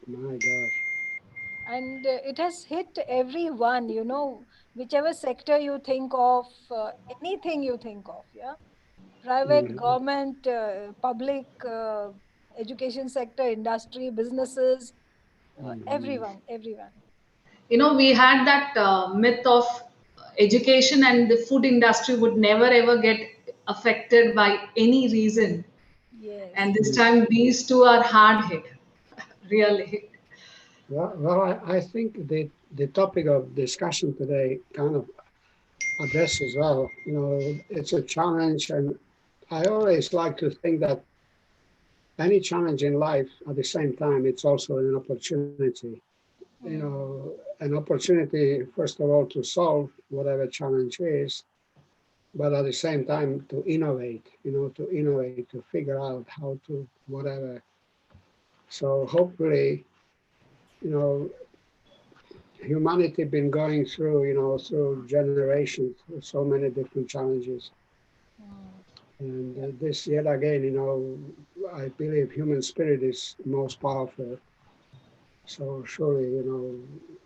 My gosh. And it has hit everyone, whichever sector you think of, anything you think of, yeah, private, Mhm. government, public, education sector, industry, businesses, Mhm. everyone. We had that myth of education and the food industry would never ever get affected by any reason. Yes, And this Mm. time, these two are hard hit, really. Well, I think the topic of discussion today kind of addresses well. It's a challenge, and I always like to think that any challenge in life, at the same time, it's also an opportunity. mm, An opportunity, first of all, to solve whatever challenge is, but at the same time to innovate, to figure out how to whatever. So hopefully, you know, humanity been going through, through generations, so many different challenges. mm, And yeah, this yet again, I believe human spirit is most powerful. So surely,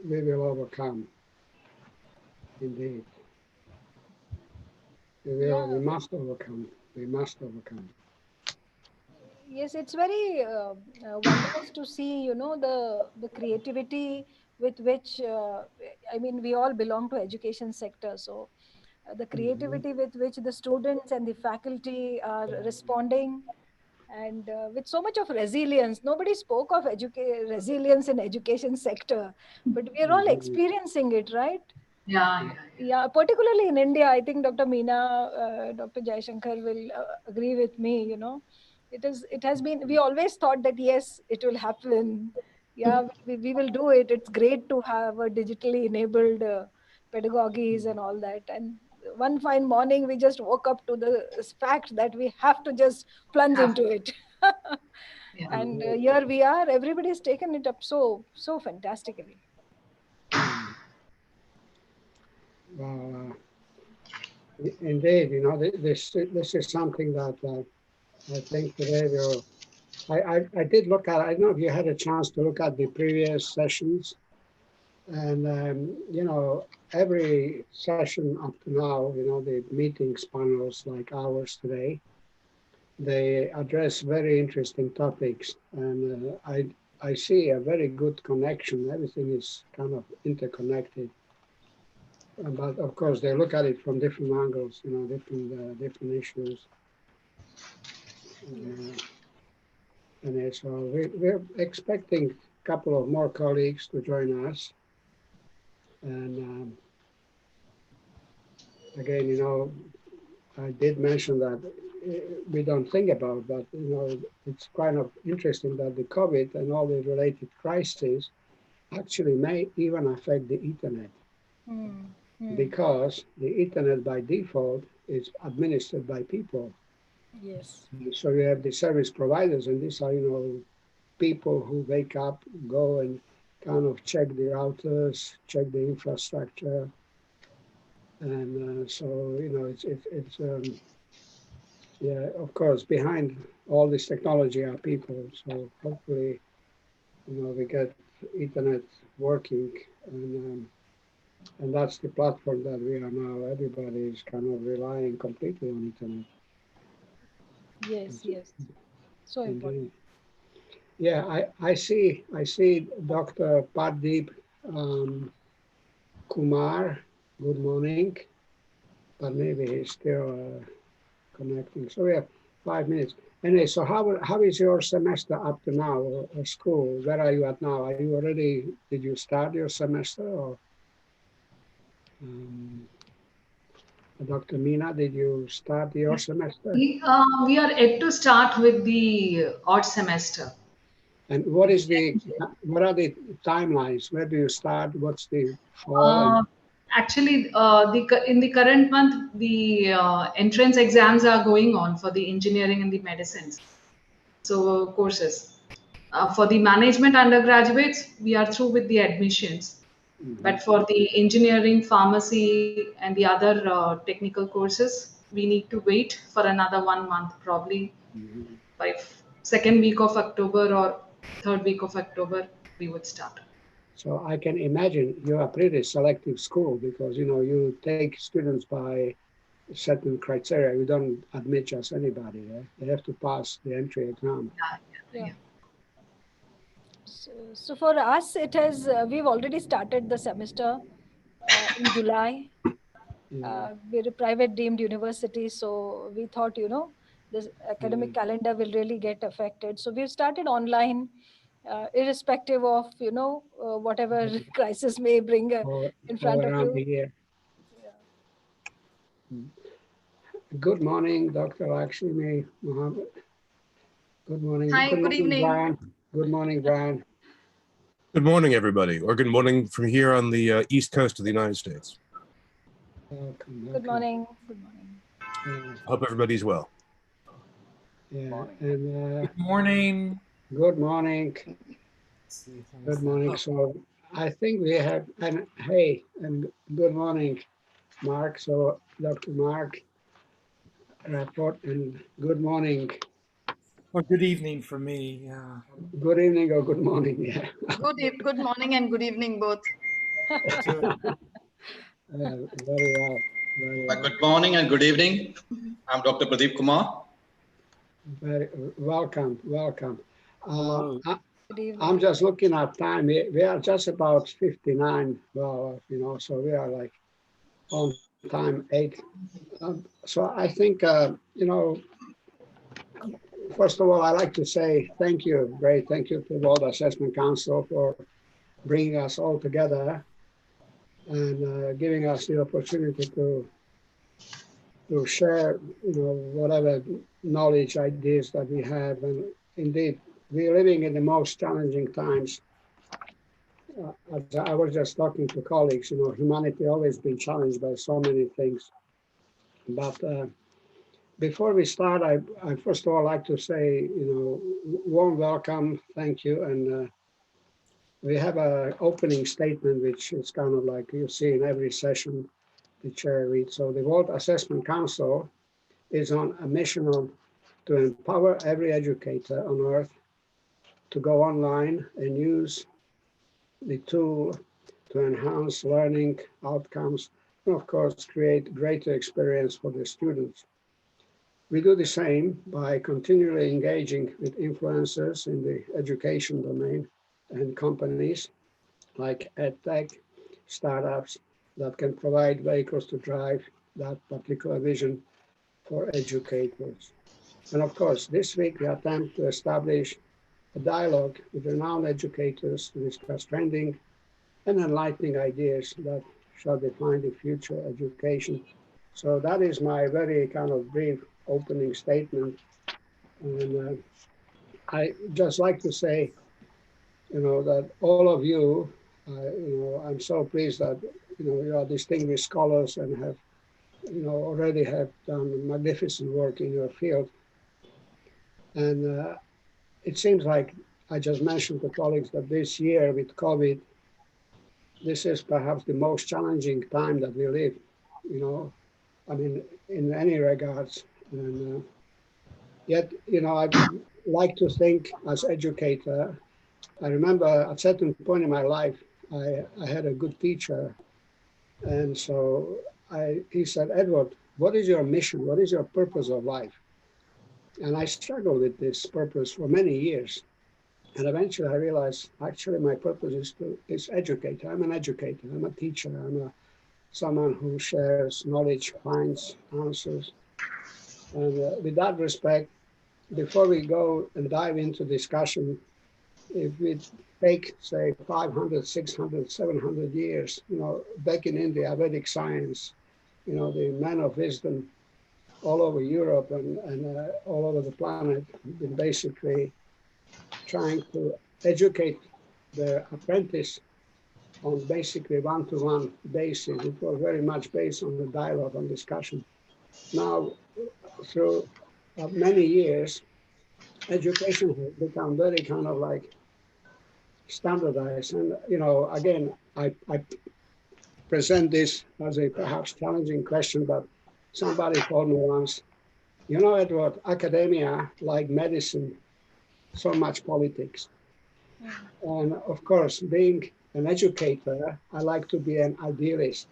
we will overcome. Indeed, we will. yeah. We must overcome. We must overcome. Yes, it's very wondrous to see, the creativity with which, I mean, we all belong to education sector. So the Hmm. creativity with which the students and the faculty are responding, and with so much of resilience. Nobody spoke of resilience in education sector, but we are all Indeed. experiencing it, right? Yeah, Yeah. yeah, yeah. Yeah, particularly in India, I think Dr. Meena, Dr. Jaishankar will agree with me. It has been. We always thought that yes, it will happen. Yeah, we will do it. It's great to have a digitally enabled pedagogies and all that. And one fine morning, we just woke up to the fact that we have to just plunge Have into to. it. Yeah. And Indeed. here we are. Everybody's taken it up so fantastically. Mm. Well, indeed, this is something that I think today will. I did look at. I don't know if you had a chance to look at the previous sessions, and every session up to now, the meetings panels like ours today, they address very interesting topics, and I see a very good connection. Everything is kind of interconnected. But of course, they look at it from different angles, different issues. Yes. And, so we're expecting a couple of more colleagues to join us. And again, I did mention that we don't think about, but it's kind of interesting that the COVID and all the related crises actually may even affect the Ethernet Hmm. Hmm. because the Ethernet by default is administered by people. Yes. So you have the service providers, and these are, people who wake up, go and kind of check the routers, check the infrastructure, and so it's yeah, of course, behind all this technology are people. So hopefully, we get Ethernet working, and that's the platform that we are now. Everybody is kind of relying completely on Ethernet. Yes, It's, yes. So indeed. important. Yeah, I see Dr. Pardeep Kumar. Good morning, but maybe he's still connecting. So we have 5 minutes. Anyway, so how is your semester up to now, or school? Where are you at now? Did you start your semester, or um, Dr. Meena, did you start your semester? We are yet to start with the odd semester. And what are the timelines? Where do you start? What's the fall? And Uh, Actually, in the current month, the entrance exams are going on for the engineering and the medicines. So courses. For the management undergraduates, we are through with the admissions. Mhm. But for the engineering, pharmacy, and the other technical courses, we need to wait for another 1 month, probably Mhm. by second week of October or third week of October. we would start. So I can imagine you're a pretty selective school because, you know, you take students by certain criteria. You don't admit just anybody. They have to pass the entry exam. Yeah. So for us, it has, we've already started the semester in July. We're a private deemed university, so we thought, you know, this academic calendar will really get affected. So we've started online, irrespective of, you know, whatever crisis may bring in front all of around you. the year. Yeah. Good morning, Dr. Lakshmi Mohammed. Good morning. Hi, good morning, evening. Brian. Good morning, Brian. Good morning, everybody, or good morning from here on the East Coast of the United States. Welcome. Good morning. Good morning. Hope everybody's well. Yeah, and Good morning. good morning. Good morning. So I think we have, and hey, and good morning, Mark. So Dr. Mark, report, and good morning. Or good evening for me. Yeah. Good evening or good morning. Yeah. Good morning and good evening both. Very well. Very well. Good morning and good evening. I'm Dr. Pradeep Kumar. Very welcome. Welcome. Hello. Good evening. I'm just looking at time. We are just about 59. Well, you know, so we are like on time 8. So I think, you know, first of all, I'd like to say thank you, great thank you to the World Assessment Council for bringing us all together and giving us the opportunity to share, you know, whatever knowledge, ideas that we have. And indeed, we're living in the most challenging times. As I was just talking to colleagues, you know, humanity always been challenged by so many things. But before we start, I first of all like to say, you know, warm welcome, thank you. And we have an opening statement, which is kind of like you see in every session the chair reads. So the World Assessment Council is on a mission to empower every educator on earth to go online and use the tool to enhance learning outcomes and of course create greater experience for the students. We do the same by continually engaging with influencers in the education domain and companies like EdTech, startups that can provide vehicles to drive that particular vision for educators. And of course, this week we attempt to establish a dialogue with renowned educators to discuss trending and enlightening ideas that shall define the future education. So that is my very kind of brief opening statement. And I just like to say, you know, that all of you, you know, I'm so pleased that, you know, you are distinguished scholars and have, you know, already have done magnificent work in your field. And it seems like I just mentioned to colleagues that this year with COVID, this is perhaps the most challenging time that we live, you know, I mean, in any regards. And yet, you know, I like to think as educator, I remember at a certain point in my life, I had a good teacher. And so he said, Edward, what is your mission? What is your purpose of life? And I struggled with this purpose for many years. And eventually I realized, actually, my purpose is educate. I'm an educator. I'm a teacher. I'm someone who shares knowledge, finds answers. And with that respect, before we go and dive into discussion, if we take, say, 500, 600, 700 years, you know, back in India, Vedic science, you know, the men of wisdom all over Europe and all over the planet have been basically trying to educate their apprentice on basically one-to-one basis. It was very much based on the dialogue and discussion. Now, through many years, education has become very kind of like standardized. And, you know, again, I present this as a perhaps challenging question, but somebody told me once, you know, Edward, academia, like medicine, so much politics. And of course, being an educator, I like to be an idealist.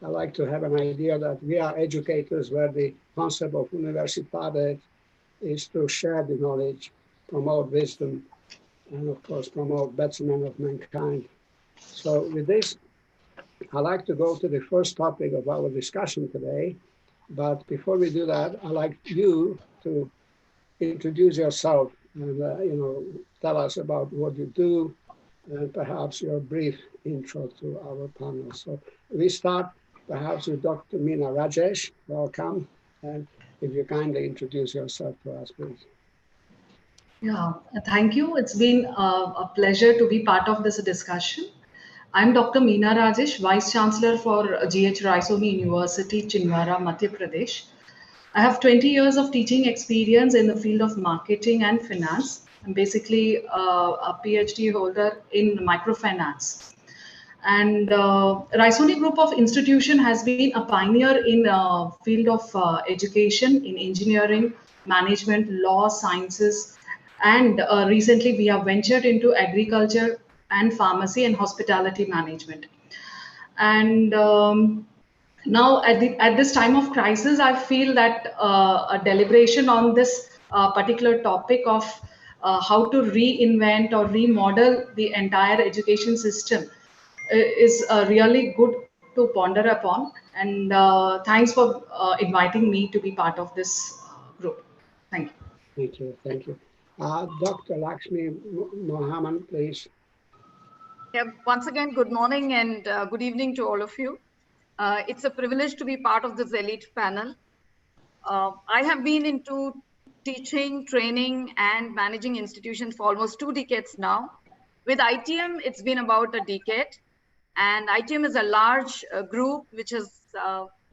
I like to have an idea that we are educators where the concept of universitariate is to share the knowledge, promote wisdom, and of course promote betterment of mankind. So with this, I'd like to go to the first topic of our discussion today. But before we do that, I'd like you to introduce yourself and tell us about what you do and perhaps your brief intro to our panel. So we start perhaps with Dr. Meena Rajesh. Welcome. And if you kindly introduce yourself to us, please. Yeah, thank you. It's been a pleasure to be part of this discussion. I'm Dr. Meena Rajesh, Vice Chancellor for GH Raisoni University, Chindwara, Madhya Pradesh. I have 20 years of teaching experience in the field of marketing and finance. I'm basically a PhD holder in microfinance. And Raisoni Group of Institution has been a pioneer in field of education, in engineering, management, law, sciences, and recently we have ventured into agriculture and pharmacy and hospitality management. And now at this time of crisis, I feel that a deliberation on this particular topic of how to reinvent or remodel the entire education system is really good to ponder upon. And thanks for inviting me to be part of this group. Thank you. Thank you. Thank you. Dr. Lakshmi Mohammed, please. Yeah, once again, good morning and good evening to all of you. It's a privilege to be part of this elite panel. I have been into teaching, training, and managing institutions for almost 2 decades now. With ITM, it's been about a decade. And ITM is a large group, which is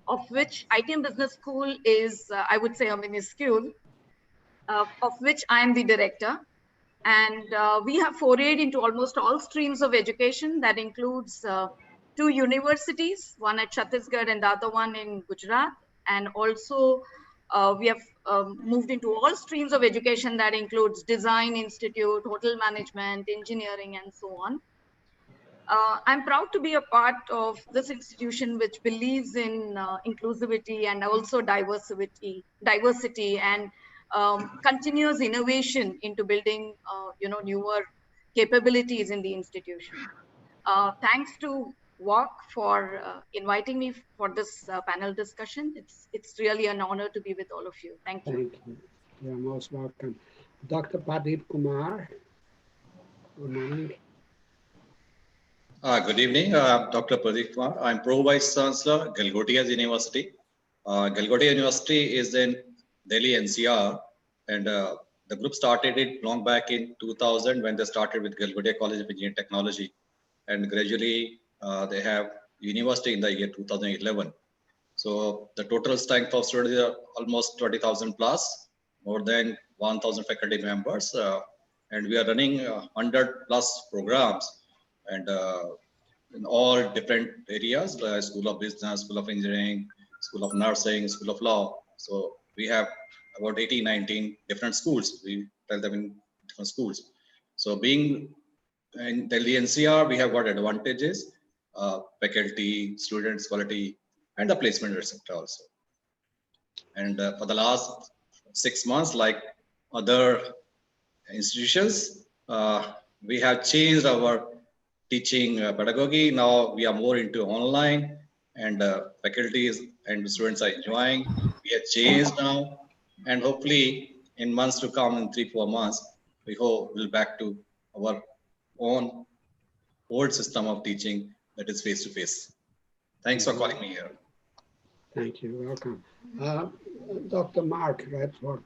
of which ITM Business School is, I would say, a minuscule, of which I am the director. And we have forayed into almost all streams of education. That includes 2 universities, one at Chhattisgarh and the other one in Gujarat. And also we have moved into all streams of education. That includes design institute, hotel management, engineering, and so on. I'm proud to be a part of this institution, which believes in inclusivity and also diversity and continuous innovation into building, newer capabilities in the institution. Thanks to WAC for inviting me for this panel discussion. It's really an honor to be with all of you. Thank you. Thank you. You're most welcome. Dr. Pradeep Kumar, good morning. Good evening. I'm Dr. Pradeep Kumar. I'm Pro Vice Chancellor, Galgotia University. Galgotia University is in Delhi NCR, and the group started it long back in 2000 when they started with Galgotia College of Engineering Technology, and gradually they have university in the year 2011. So the total strength of students are almost 20,000 plus, more than 1,000 faculty members, and we are running 100 plus programs, and in all different areas, School of Business, School of Engineering, School of Nursing, School of Law. So we have about 18, 19 different schools. We tell them in different schools. So being in Delhi NCR, we have got advantages, faculty, students, quality, and the placement, etc. also. And for the last 6 months, like other institutions, we have changed our teaching pedagogy. Now we are more into online, and faculties and students are enjoying. We have changed now, and hopefully in months to come, in 3-4 months, we hope we'll back to our own old system of teaching, that is face to face. Thanks for calling me here. Thank you. Welcome. Dr. Mark Redford.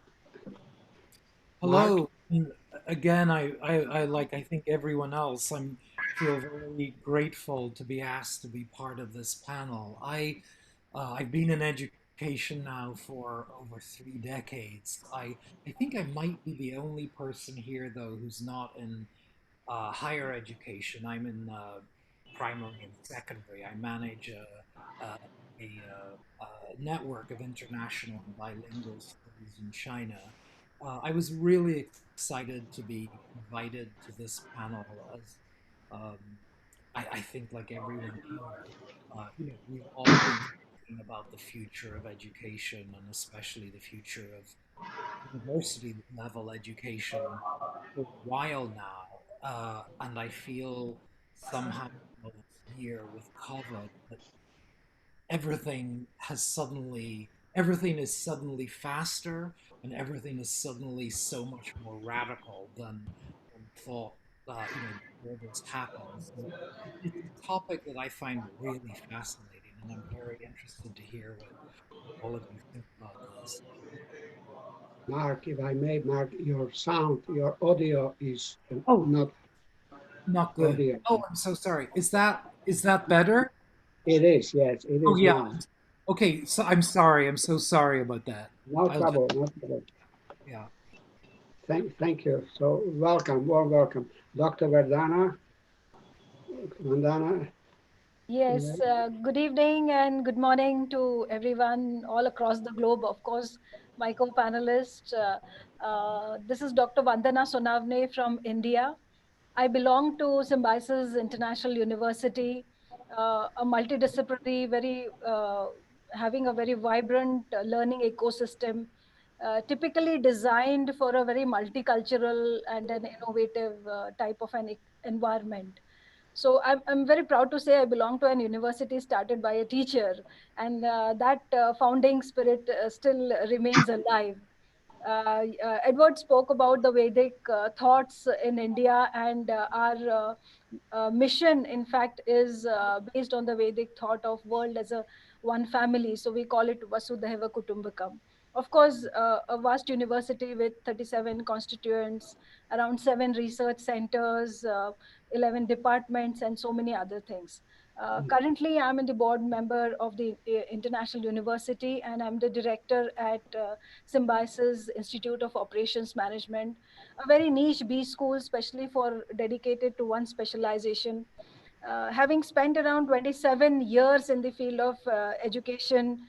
Hello. And again, I like, I think everyone else, I feel very grateful to be asked to be part of this panel. I've been in education now for over 3 decades. I think I might be the only person here, though, who's not in higher education. I'm in primary and secondary. I manage a network of international and bilingual schools in China. I was really excited to be invited to this panel as um, I think like everyone here, we've all been thinking about the future of education and especially the future of university level education for a while now. And I feel somehow this year with COVID that everything is suddenly faster and everything is suddenly so much more radical than one thought before this happened. So it's a topic that I find really fascinating, and I'm very interested to hear what all of you think about this. Mark, if I may, Mark, your sound, your audio is Oh, not not good. audio. Oh, I'm so sorry. Is that better? It is, yes, it Oh is yeah. now. Okay, so I'm sorry. I'm so sorry about that. No I'll just trouble, no trouble. yeah. Thank you. So welcome, warm welcome. Dr. Vandana. Yes, good evening and good morning to everyone all across the globe. Of course, my co-panelist, this is Dr. Vandana Sonavne from India. I belong to Symbiosis International University, a multidisciplinary, having a very vibrant learning ecosystem, typically designed for a very multicultural and an innovative type of an environment. So I'm very proud to say I belong to an university started by a teacher, and that founding spirit still remains alive. Edward spoke about the Vedic thoughts in India, and our mission, in fact, is based on the Vedic thought of world as a one family. So we call it Vasudhaiva Kutumbakam. Of course, a vast university with 37 constituents, around 7 research centers, 11 departments, and so many other things. Currently, I'm in the board member of the International University, and I'm the director at Symbiosis Institute of Operations Management, a very niche B school, especially for dedicated to one specialization. Having spent around 27 years in the field of education,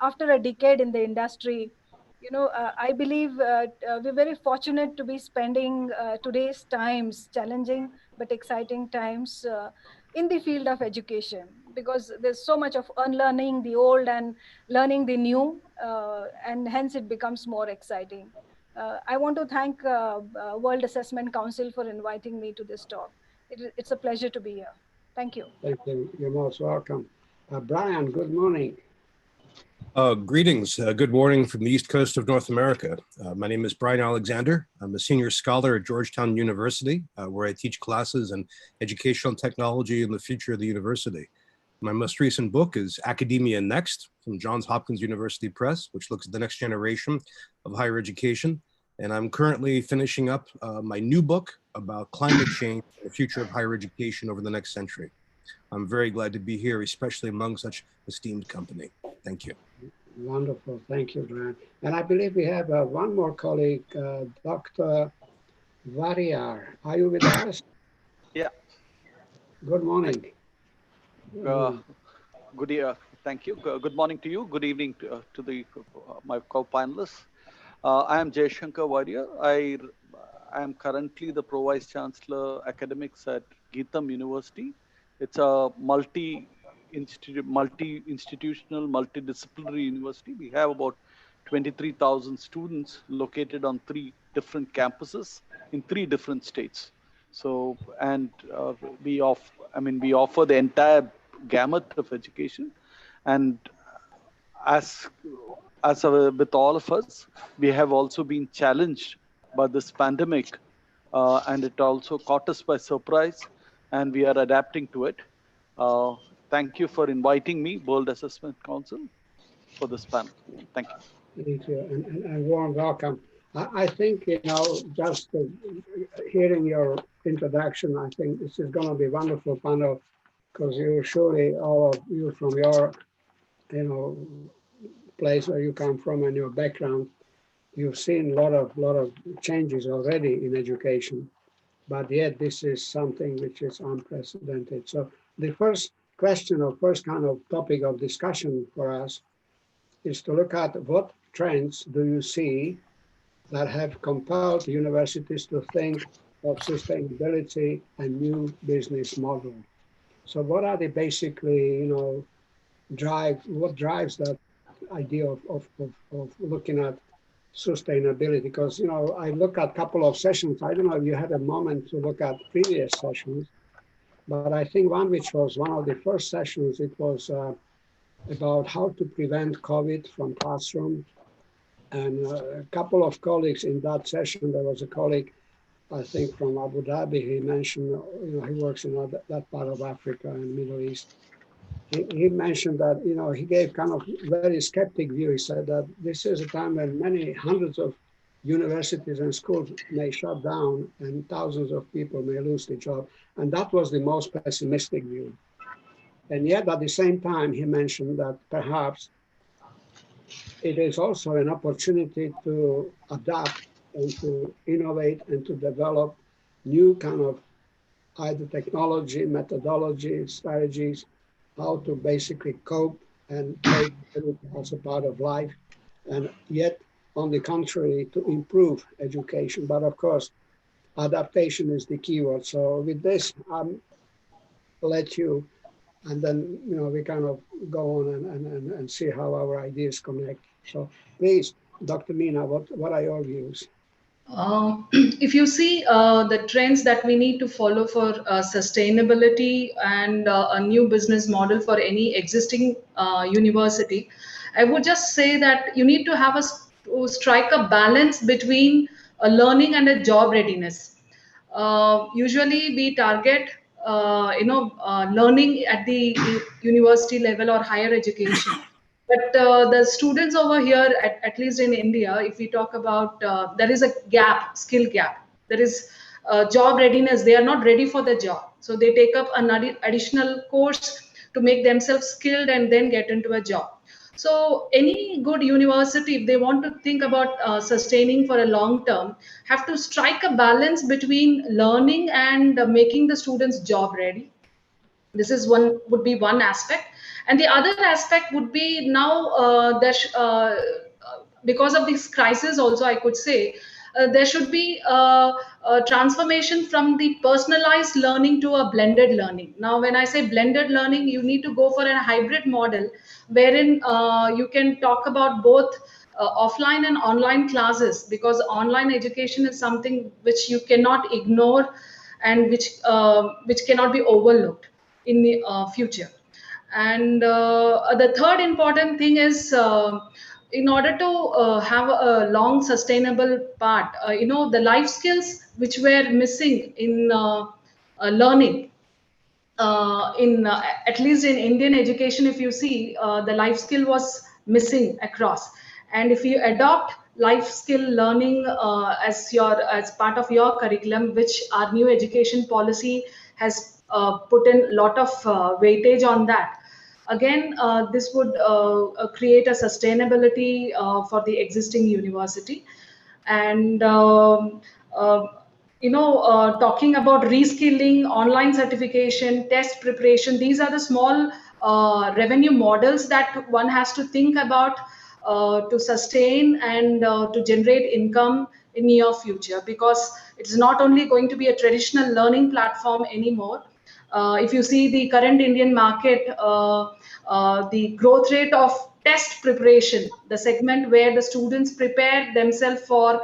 after a decade in the industry, I believe we're very fortunate to be spending today's times, challenging but exciting times, in the field of education, because there's so much of unlearning the old and learning the new, and hence it becomes more exciting. I want to thank World Assessment Council for inviting me to this talk. It's a pleasure to be here. Thank you. Thank you. You're most welcome. Brian, good morning. Greetings. Good morning from the East Coast of North America. My name is Brian Alexander. I'm a senior scholar at Georgetown University, where I teach classes in educational technology and the future of the university. My most recent book is Academia Next from Johns Hopkins University Press, which looks at the next generation of higher education. And I'm currently finishing up my new book about climate change and the future of higher education over the next century. I'm very glad to be here, especially among such esteemed company. Thank you. Wonderful. Thank you, Brian. And I believe we have one more colleague, Dr. Variar. Are you with us? Yeah. Good morning. Thank you. Good morning to you. Good evening to my co-panelists. I am Jaishankar Warrior. I am currently the Pro Vice Chancellor Academics at Geetham University. It's a multi-institutional, multidisciplinary university. We have about 23,000 students located on 3 different campuses in 3 different states. So, and we offer the entire gamut of education, and as with all of us, we have also been challenged by this pandemic, and it also caught us by surprise, and we are adapting to it. Thank you for inviting me, World Assessment Council, for this panel. Thank you. Thank you, and warm welcome. I think, just hearing your introduction, I think this is going to be a wonderful panel, because you surely, all of you from your, place where you come from and your background, you've seen a lot of changes already in education, but yet this is something which is unprecedented. So the first question or first kind of topic of discussion for us is to look at what trends do you see that have compelled universities to think of sustainability and new business model. So what are they basically, what drives that idea of looking at sustainability? Because, I look at a couple of sessions. I don't know if you had a moment to look at previous sessions, but I think one which was one of the first sessions, it was about how to prevent COVID from classroom. And a couple of colleagues in that session, there was a colleague, I think from Abu Dhabi, he mentioned, he works in that part of Africa and Middle East. He mentioned that, he gave kind of very skeptic view. He said that this is a time when many hundreds of universities and schools may shut down and thousands of people may lose their job. And that was the most pessimistic view. And yet at the same time, he mentioned that perhaps it is also an opportunity to adapt and to innovate and to develop new kind of either technology, methodology, strategies, how to basically cope and take it as a part of life. And yet, on the contrary, to improve education. But of course, adaptation is the key word. So with this, I'll let you, and then we kind of go on and see how our ideas connect. So please, Dr. Mina, what are your views? If you see the trends that we need to follow for sustainability and a new business model for any existing university, I would just say that you need to have to strike a balance between learning and a job readiness. Usually, we target learning at the university level or higher education. But the students over here, at least in India, if we talk about, there is a gap, skill gap. There is job readiness. They are not ready for the job. So they take up an additional course to make themselves skilled and then get into a job. So any good university, if they want to think about sustaining for a long term, have to strike a balance between learning and making the students job ready. This is would be one aspect, and the other aspect would be now because of this crisis also, I could say there should be a transformation from the personalized learning to a blended learning. Now when I say blended learning, you need to go for a hybrid model wherein you can talk about both offline and online classes, because online education is something which you cannot ignore and which cannot be overlooked in the future. And the third important thing is, in order to have a long sustainable part, the life skills which were missing in learning, in at least in Indian education, if you see, the life skill was missing across. And if you adopt life skill learning as part of your curriculum, which our new education policy has put in a lot of weightage on that, again, this would create a sustainability for the existing university. And talking about reskilling, online certification, test preparation, these are the small revenue models that one has to think about to sustain and to generate income in near future, because it's not only going to be a traditional learning platform anymore. If you see the current Indian market, the growth rate of test preparation, the segment where the students prepare themselves for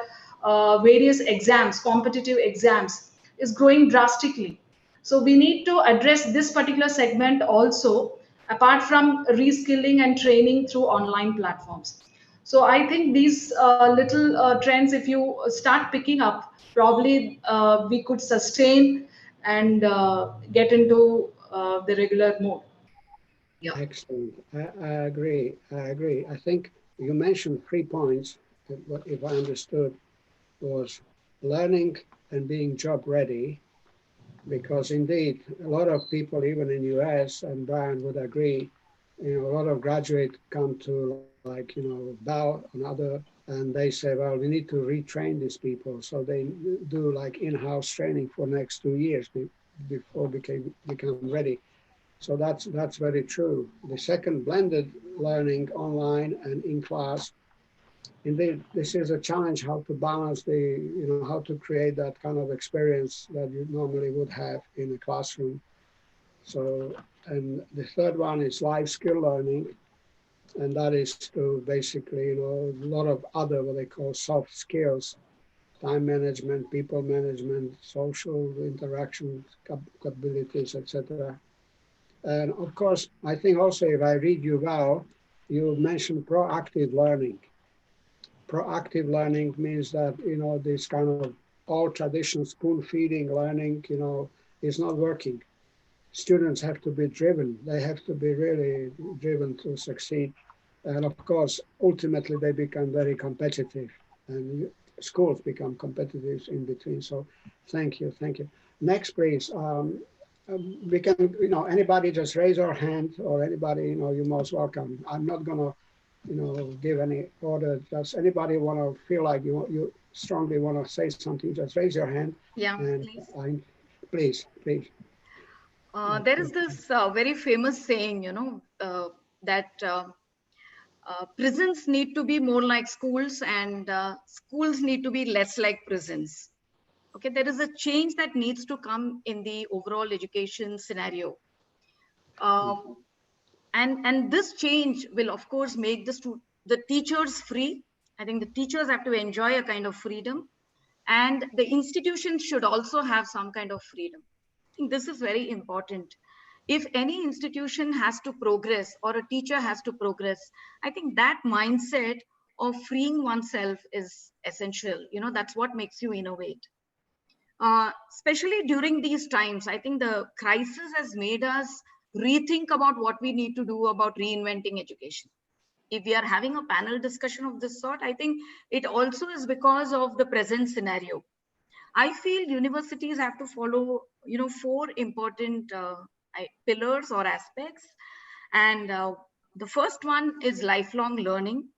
various exams, competitive exams, is growing drastically. So we need to address this particular segment also, apart from reskilling and training through online platforms. So I think these little trends, if you start picking up, probably we could sustain and get into the regular mode. Yeah. Excellent. I agree. I agree. I think you mentioned 3 points, if I understood, was learning and being job ready, because indeed a lot of people, even in US, and Brian would agree, a lot of graduates come to Bell and other, and they say, well, we need to retrain these people. So they do like in-house training for next 2 years before become ready. So that's very true. The second, blended learning online and in class. indeed, this is a challenge how to balance how to create that kind of experience that you normally would have in a classroom. So, and the third one is life skill learning. And that is to basically, a lot of other, what they call soft skills, time management, people management, social interaction capabilities, etc. And of course, I think also if I read you well, you mentioned proactive learning. Proactive learning means that, this kind of old traditional spoon feeding learning, is not working. Students have to be driven. They have to be really driven to succeed. And of course, ultimately they become very competitive and schools become competitive in between. So thank you. Next, please. We can, anybody just raise your hand, or anybody, you're most welcome. I'm not gonna, give any order. Does anybody want to feel like you strongly want to say something? Just raise your hand. Yeah, and please. Please. There is this very famous saying, that prisons need to be more like schools, and schools need to be less like prisons. Okay, there is a change that needs to come in the overall education scenario. And this change will, of course, make the teachers free. I think the teachers have to enjoy a kind of freedom, and the institutions should also have some kind of freedom. I think this is very important. If any institution has to progress or a teacher has to progress, I think that mindset of freeing oneself is essential. That's what makes you innovate. Especially during these times, I think the crisis has made us rethink about what we need to do about reinventing education. If we are having a panel discussion of this sort, I think it also is because of the present scenario. I feel universities have to follow, 4 important pillars or aspects. And the first one is lifelong learning.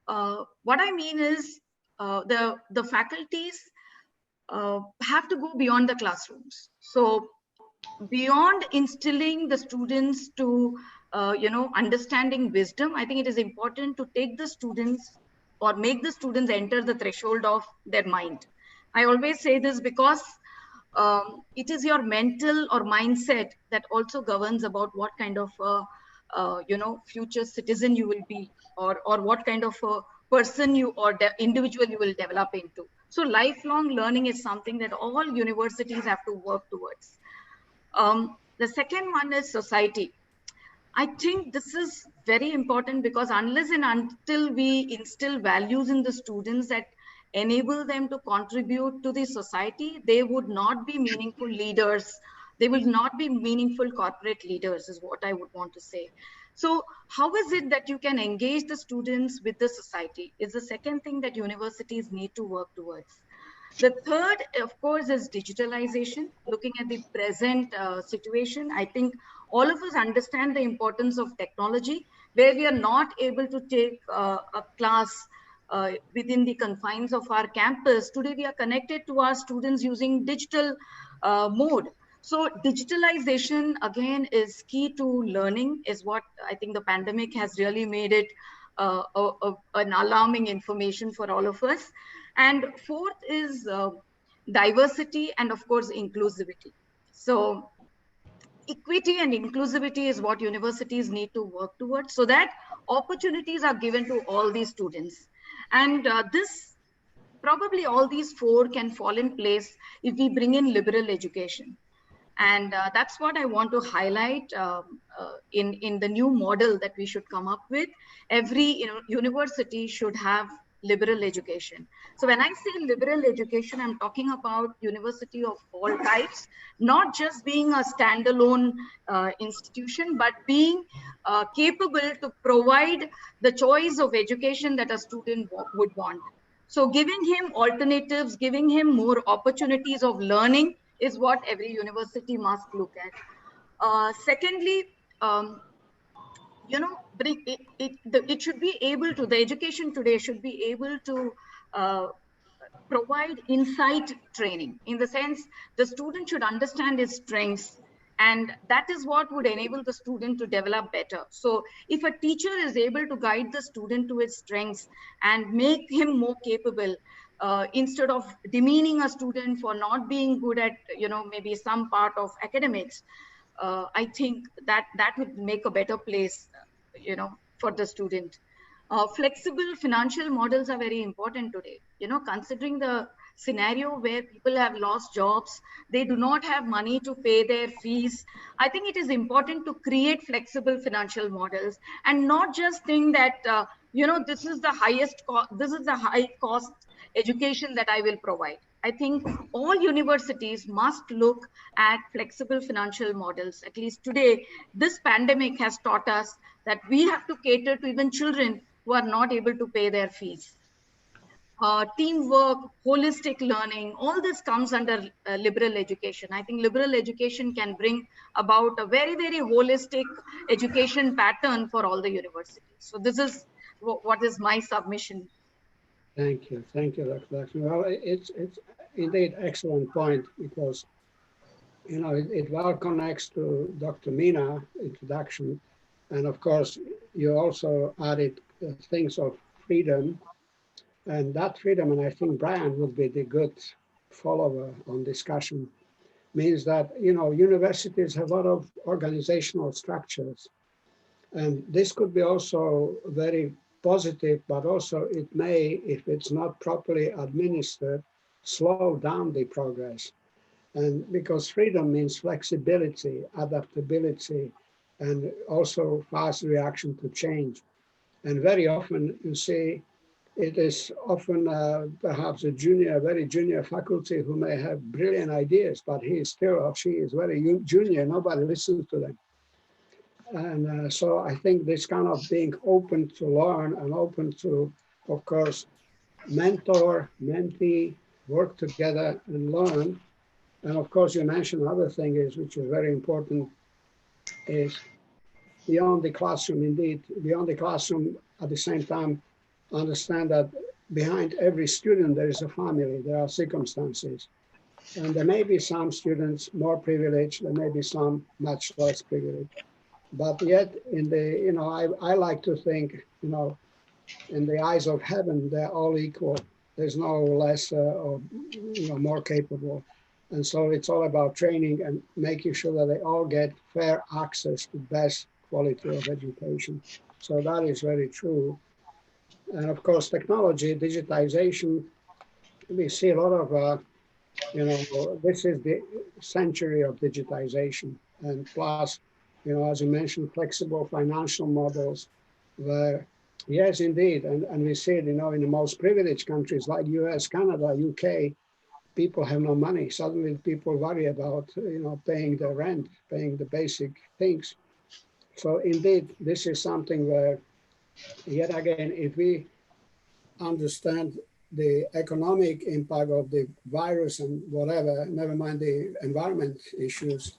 What I mean is the faculties have to go beyond the classrooms. So beyond instilling the students to, understanding wisdom, I think it is important to take the students or make the students enter the threshold of their mind. I always say this because it is your mental or mindset that also governs about what kind of future citizen you will be, or what kind of a person you or individual you will develop into. So lifelong learning is something that all universities have to work towards. The second one is society. I think this is very important, because unless and until we instill values in the students that enable them to contribute to the society, they would not be meaningful leaders. They will not be meaningful corporate leaders, is what I would want to say. So how is it that you can engage the students with the society is the second thing that universities need to work towards. The third, of course, is digitalization. Looking at the present situation, I think all of us understand the importance of technology, where we are not able to take a class within the confines of our campus. Today, we are connected to our students using digital mode. So digitalization, again, is key to learning, is what I think the pandemic has really made it an alarming information for all of us. And fourth is diversity and, of course, inclusivity. So equity and inclusivity is what universities need to work towards, so that opportunities are given to all these students. And probably all these 4 can fall in place if we bring in liberal education. And that's what I want to highlight in the new model that we should come up with. Every university should have liberal education. So when I say liberal education, I'm talking about university of all types, not just being a standalone institution, but being capable to provide the choice of education that a student would want. So giving him alternatives, giving him more opportunities of learning is what every university must look at. Secondly, it should be able to, the education today should be able to provide insight training, in the sense the student should understand his strengths, And that is what would enable the student to develop better. So if a teacher is able to guide the student to his strengths and make him more capable, instead of demeaning a student for not being good at, maybe some part of academics, I think that would make a better place, for the student. Flexible financial models are very important today, considering the scenario where people have lost jobs, they do not have money to pay their fees. I think it is important to create flexible financial models and not just think that, this is the this is the high cost education that I will provide. I think all universities must look at flexible financial models. At least today, this pandemic has taught us that we have to cater to even children who are not able to pay their fees. Teamwork, holistic learning, all this comes under liberal education. I think liberal education can bring about a very, very holistic education pattern for all the universities. So this is what is my submission. Thank you, Dr. Lakshmi. Well, it's indeed excellent point, because it well connects to Dr. Meena introduction, and of course you also added things of freedom, and that freedom, and I think Brian would be the good follower on discussion, means that universities have a lot of organizational structures, and this could be also very positive, but also it may, if it's not properly administered, slow down the progress. And because freedom means flexibility, adaptability, and also fast reaction to change. And very often you see, it is often perhaps a very junior faculty who may have brilliant ideas, but he is still, or she is very junior, nobody listens to them. And so I think this kind of being open to learn and open to, of course, mentor, mentee, work together and learn. And of course, you mentioned another thing which is very important, is beyond the classroom, indeed, beyond the classroom, at the same time, understand that behind every student, there is a family, there are circumstances. And there may be some students more privileged, there may be some much less privileged. But yet, I like to think, in the eyes of heaven, they're all equal. There's no less or more capable. And so it's all about training and making sure that they all get fair access to best quality of education. So that is very true. And of course, technology, digitization, we see a lot of, this is the century of digitization. And plus, as you mentioned, flexible financial models where, yes, indeed, and we see it, in the most privileged countries like US, Canada, UK, people have no money. Suddenly people worry about, paying the rent, paying the basic things. So indeed, this is something where, yet again, if we understand the economic impact of the virus and whatever, never mind the environment issues,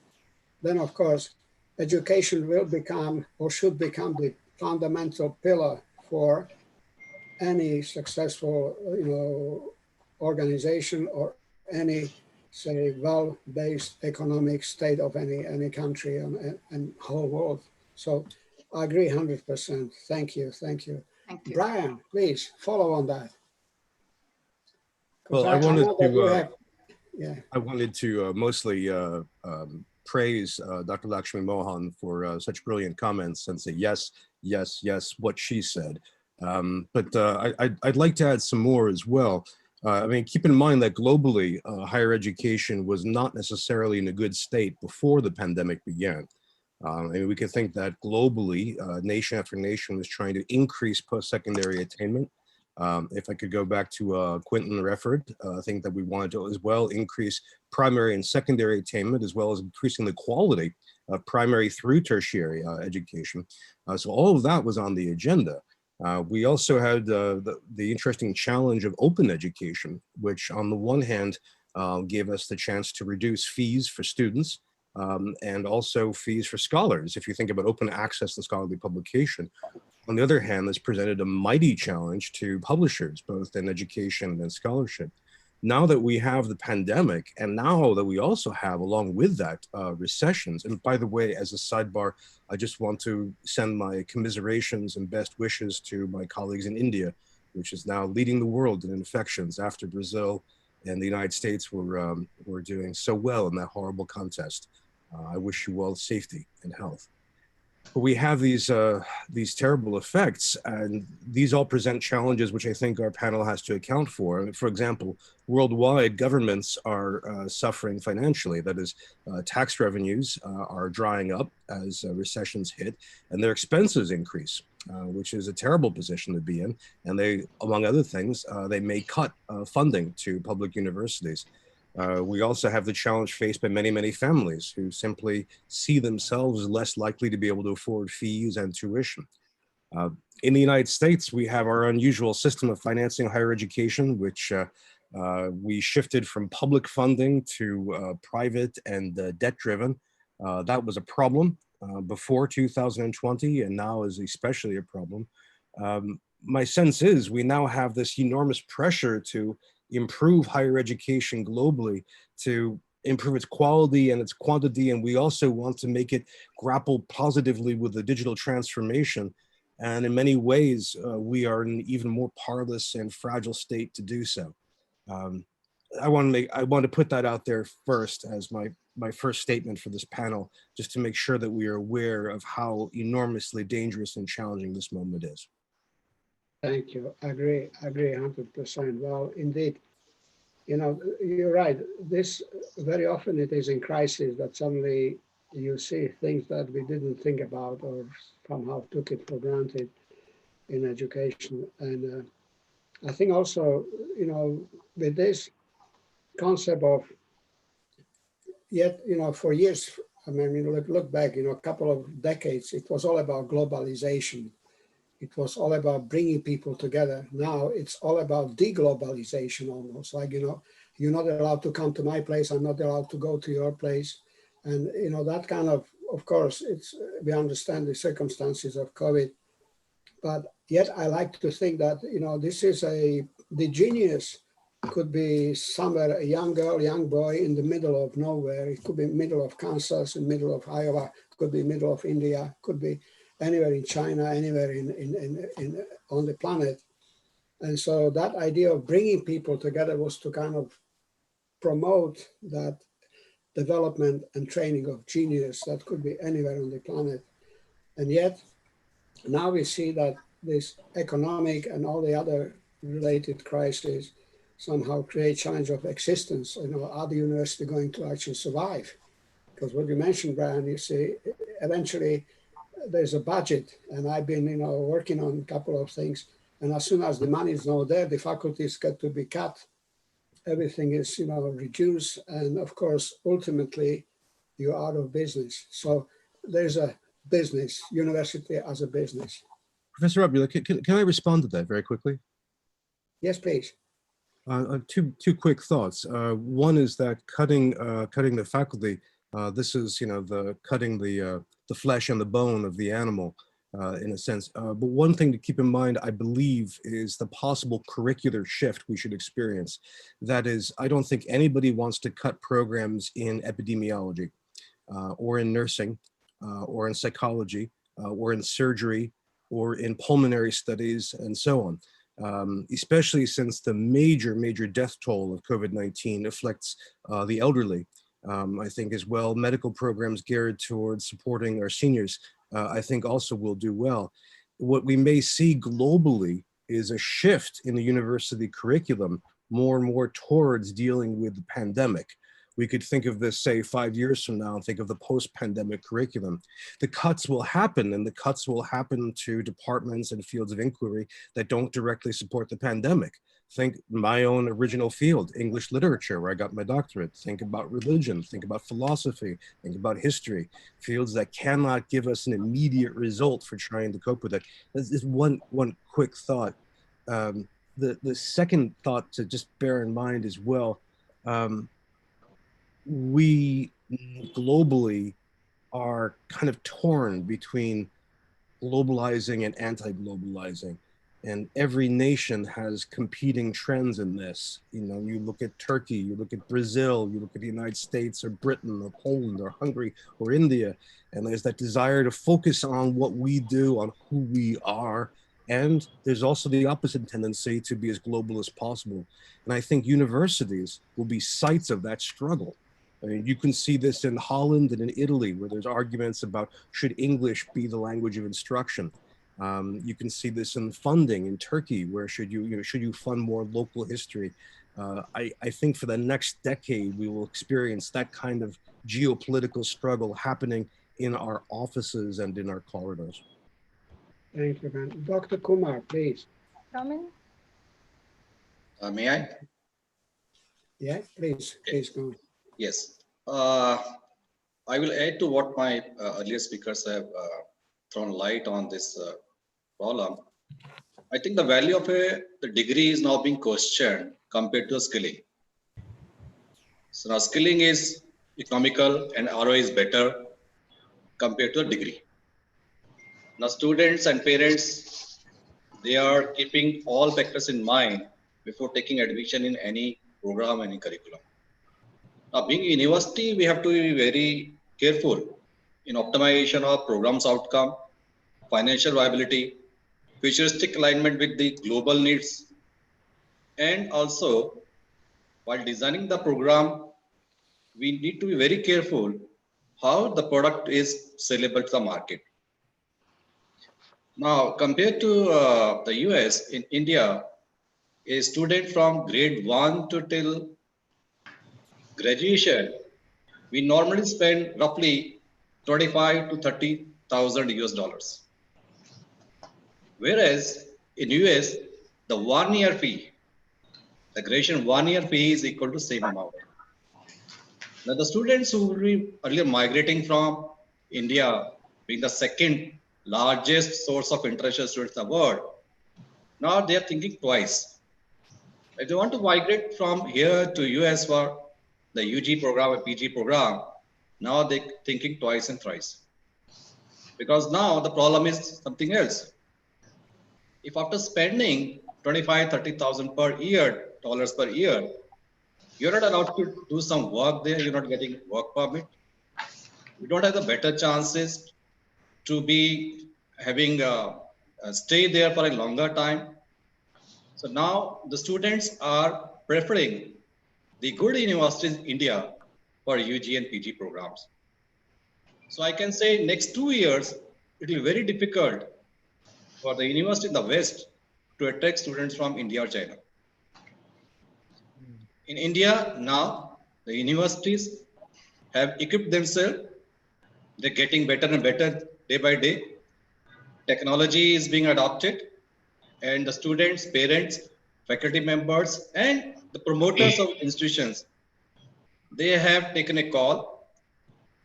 then of course, education will become or should become the fundamental pillar for any successful, organization or any, say, well-based economic state of any country and whole world. So I agree 100%. Thank you. Thank you. Brian, please follow on that. Well, I wanted to mostly praise Dr. Lakshmi Mohan for such brilliant comments and say yes, yes, yes, what she said. But I'd like to add some more as well. I mean, keep in mind that globally, higher education was not necessarily in a good state before the pandemic began. I mean, we could think that globally, nation after nation was trying to increase post-secondary attainment. If I could go back to Quentin Refford, I think that we wanted to as well increase primary and secondary attainment, as well as increasing the quality of primary through tertiary education. So all of that was on the agenda. We also had the interesting challenge of open education, which on the one hand gave us the chance to reduce fees for students and also fees for scholars. If you think about open access to scholarly publication, on the other hand, this presented a mighty challenge to publishers, both in education and scholarship. Now that we have the pandemic, and now that we also have, along with that, recessions, and by the way, as a sidebar, I just want to send my commiserations and best wishes to my colleagues in India, which is now leading the world in infections after Brazil and the United States were doing so well in that horrible contest. I wish you all safety and health. But we have these terrible effects, and these all present challenges which I think our panel has to account for. For example, worldwide governments are suffering financially. That is, tax revenues are drying up as recessions hit, and their expenses increase, which is a terrible position to be in. And they, among other things, they may cut funding to public universities. We also have the challenge faced by many, many families who simply see themselves less likely to be able to afford fees and tuition. In the United States, we have our unusual system of financing higher education, which we shifted from public funding to private and debt-driven. That was a problem before 2020, and now is especially a problem. My sense is we now have this enormous pressure to improve higher education globally, to improve its quality and its quantity, and we also want to make it grapple positively with the digital transformation. And in many ways, we are in an even more parlous and fragile state to do so. I want to put that out there first as my first statement for this panel, just to make sure that we are aware of how enormously dangerous and challenging this moment is. Thank you. I agree 100%. Well, indeed, you know, you're right. This very often it is in crisis that suddenly you see things that we didn't think about or somehow took it for granted in education. And I think also, you know, with this concept of yet, you know, for years, I mean, you look back, you know, a couple of decades, it was all about globalization. It was all about bringing people together. Now it's all about deglobalization almost. Like, you know, you're not allowed to come to my place. I'm not allowed to go to your place. And, you know, that kind of course, we understand the circumstances of COVID. But yet I like to think that, you know, this is the genius could be somewhere, a young girl, young boy in the middle of nowhere. It could be middle of Kansas, in middle of Iowa, could be middle of India, could be anywhere in China, anywhere on the planet. And so that idea of bringing people together was to kind of promote that development and training of genius that could be anywhere on the planet. And yet now we see that this economic and all the other related crises somehow create challenge of existence. You know, are the university going to actually survive? Because what you mentioned, Brian, you see, eventually there's a budget, and I've been, you know, working on a couple of things. And as soon as the money is not there, the faculties get to be cut. Everything is, you know, reduced, and of course, ultimately, you're out of business. So there's a business, university as a business. Professor Abdullah, can I respond to that very quickly? Yes, please. Two quick thoughts. One is that cutting the faculty. This is, you know, the cutting the flesh and the bone of the animal, in a sense. But one thing to keep in mind, I believe, is the possible curricular shift we should experience. That is, I don't think anybody wants to cut programs in epidemiology, or in nursing, or in psychology, or in surgery, or in pulmonary studies, and so on. Especially since the major death toll of COVID-19 afflicts the elderly. I think as well, medical programs geared towards supporting our seniors, I think also will do well. What we may see globally is a shift in the university curriculum more and more towards dealing with the pandemic. We could think of this, say, 5 years from now, and think of the post-pandemic curriculum. The cuts will happen, and the cuts will happen to departments and fields of inquiry that don't directly support the pandemic. Think my own original field, English literature, where I got my doctorate. Think about religion, think about philosophy, think about history, fields that cannot give us an immediate result for trying to cope with it. This is one quick thought. The second thought to just bear in mind as well, we globally are kind of torn between globalizing and anti-globalizing. And every nation has competing trends in this. You know, you look at Turkey, you look at Brazil, you look at the United States or Britain or Poland or Hungary or India, and there's that desire to focus on what we do, on who we are. And there's also the opposite tendency to be as global as possible. And I think universities will be sites of that struggle. I mean, you can see this in Holland and in Italy, where there's arguments about should English be the language of instruction. You can see this in funding in Turkey, where should you fund more local history? I think for the next decade, we will experience that kind of geopolitical struggle happening in our offices and in our corridors. Thank you, man. Dr. Kumar, please. Come in. May I? Yeah, please go. Yes. I will add to what my earlier speakers have thrown light on this problem. I think the value of the degree is now being questioned compared to skilling. So now skilling is economical and ROI is better compared to a degree. Now students and parents, they are keeping all factors in mind before taking admission in any program, any curriculum. Now being a university, we have to be very careful in optimization of programs outcome, financial viability, futuristic alignment with the global needs, and also while designing the program, we need to be very careful how the product is sellable to the market. Now, compared to the US, in India, a student from grade 1 to till graduation, we normally spend roughly 25 to 30,000 US dollars. Whereas in US, the 1 year fee, the graduation 1 year fee is equal to same amount. Now the students who were earlier migrating from India, being the second largest source of international students in the world, now they are thinking twice. If they want to migrate from here to US for the UG program or PG program, now they're thinking twice and thrice. Because now the problem is something else. If after spending 25, 30,000 per year, dollars per year, you're not allowed to do some work there, you're not getting work permit, you don't have the better chances to be having stay there for a longer time. So now the students are preferring the good universities in India for UG and PG programs. So I can say next 2 years, it will be very difficult for the university in the West to attract students from India or China. In India now, the universities have equipped themselves. They're getting better and better day by day. Technology is being adopted, and the students, parents, faculty members, and the promoters of institutions, they have taken a call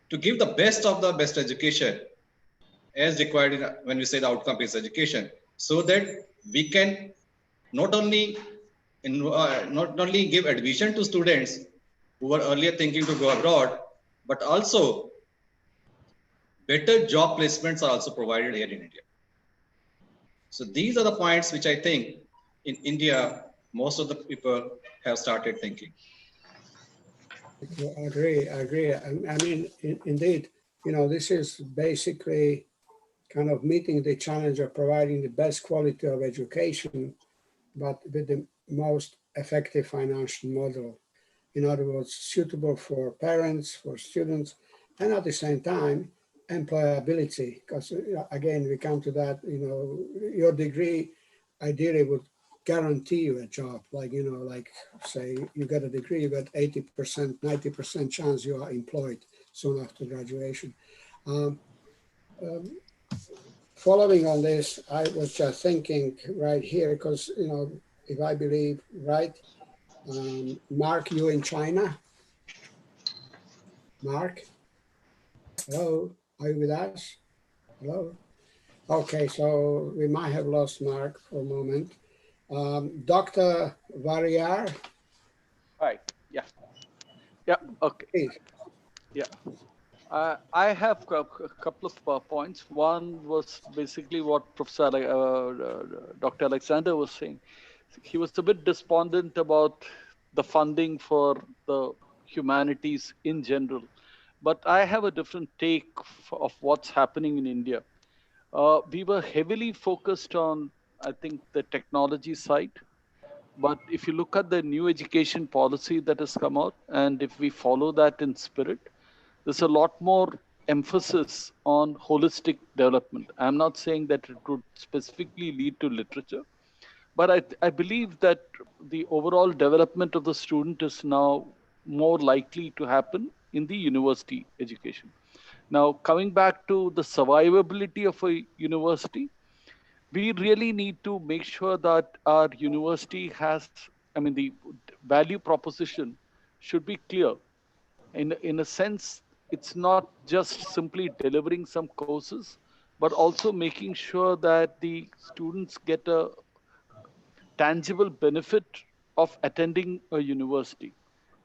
to give the best of the best education as required when we say the outcome-based education, so that we can not only give admission to students who were earlier thinking to go abroad, but also better job placements are also provided here in India. So these are the points which I think in India, most of the people have started thinking. I agree. I mean, indeed, you know, this is basically kind of meeting the challenge of providing the best quality of education, but with the most effective financial model. In other words, suitable for parents, for students, and at the same time, employability. Because again, we come to that, you know, your degree ideally would guarantee you a job. Like, you know, like say you get a degree, you got 80%, 90% chance you are employed soon after graduation. Following on this, I was just thinking right here, because, you know, if I believe right, Mark, you in China? Mark? Hello, are you with us? Hello? Okay, so we might have lost Mark for a moment. Dr. Variar? Hi, yeah, okay. Please. Yeah. I have a couple of points. One was basically what Dr. Alexander was saying. He was a bit despondent about the funding for the humanities in general. But I have a different take of what's happening in India. We were heavily focused on, I think, the technology side. But if you look at the new education policy that has come out, and if we follow that in spirit, there's a lot more emphasis on holistic development. I'm not saying that it would specifically lead to literature, but I believe that the overall development of the student is now more likely to happen in the university education. Now, coming back to the survivability of a university, we really need to make sure that our university has, I mean, the value proposition should be clear. In a sense, it's not just simply delivering some courses, but also making sure that the students get a tangible benefit of attending a university.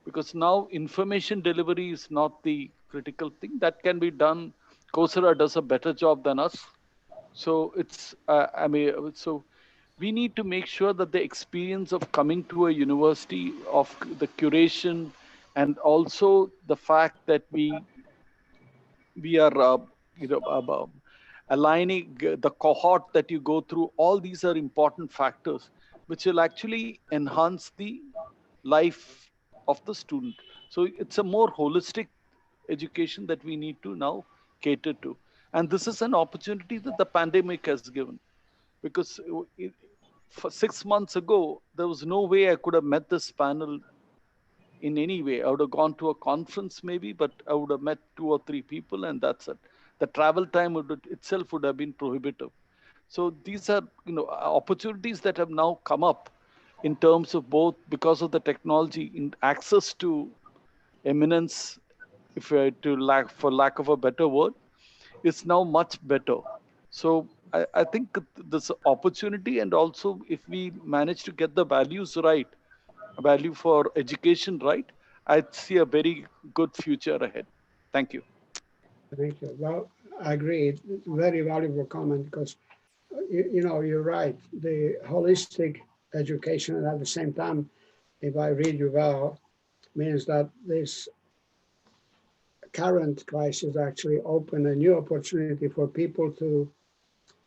Because now information delivery is not the critical thing. That can be done. Coursera does a better job than us. So so we need to make sure that the experience of coming to a university, of the curation, and also the fact that we are aligning the cohort that you go through. All these are important factors which will actually enhance the life of the student. So it's a more holistic education that we need to now cater to, and this is an opportunity that the pandemic has given, because for 6 months ago there was no way I could have met this panel in any way. I would have gone to a conference maybe, but I would have met 2 or 3 people, and that's it. The travel time itself would have been prohibitive. So these are opportunities that have now come up in terms of both because of the technology in access to eminence, if for lack of a better word, is now much better. So I think this opportunity, and also if we manage to get the values right, value for education right, I see a very good future ahead. Thank you. Thank you. Well, I agree. It's a very valuable comment because, you're right. The holistic education, and at the same time, if I read you well, means that this current crisis actually opened a new opportunity for people to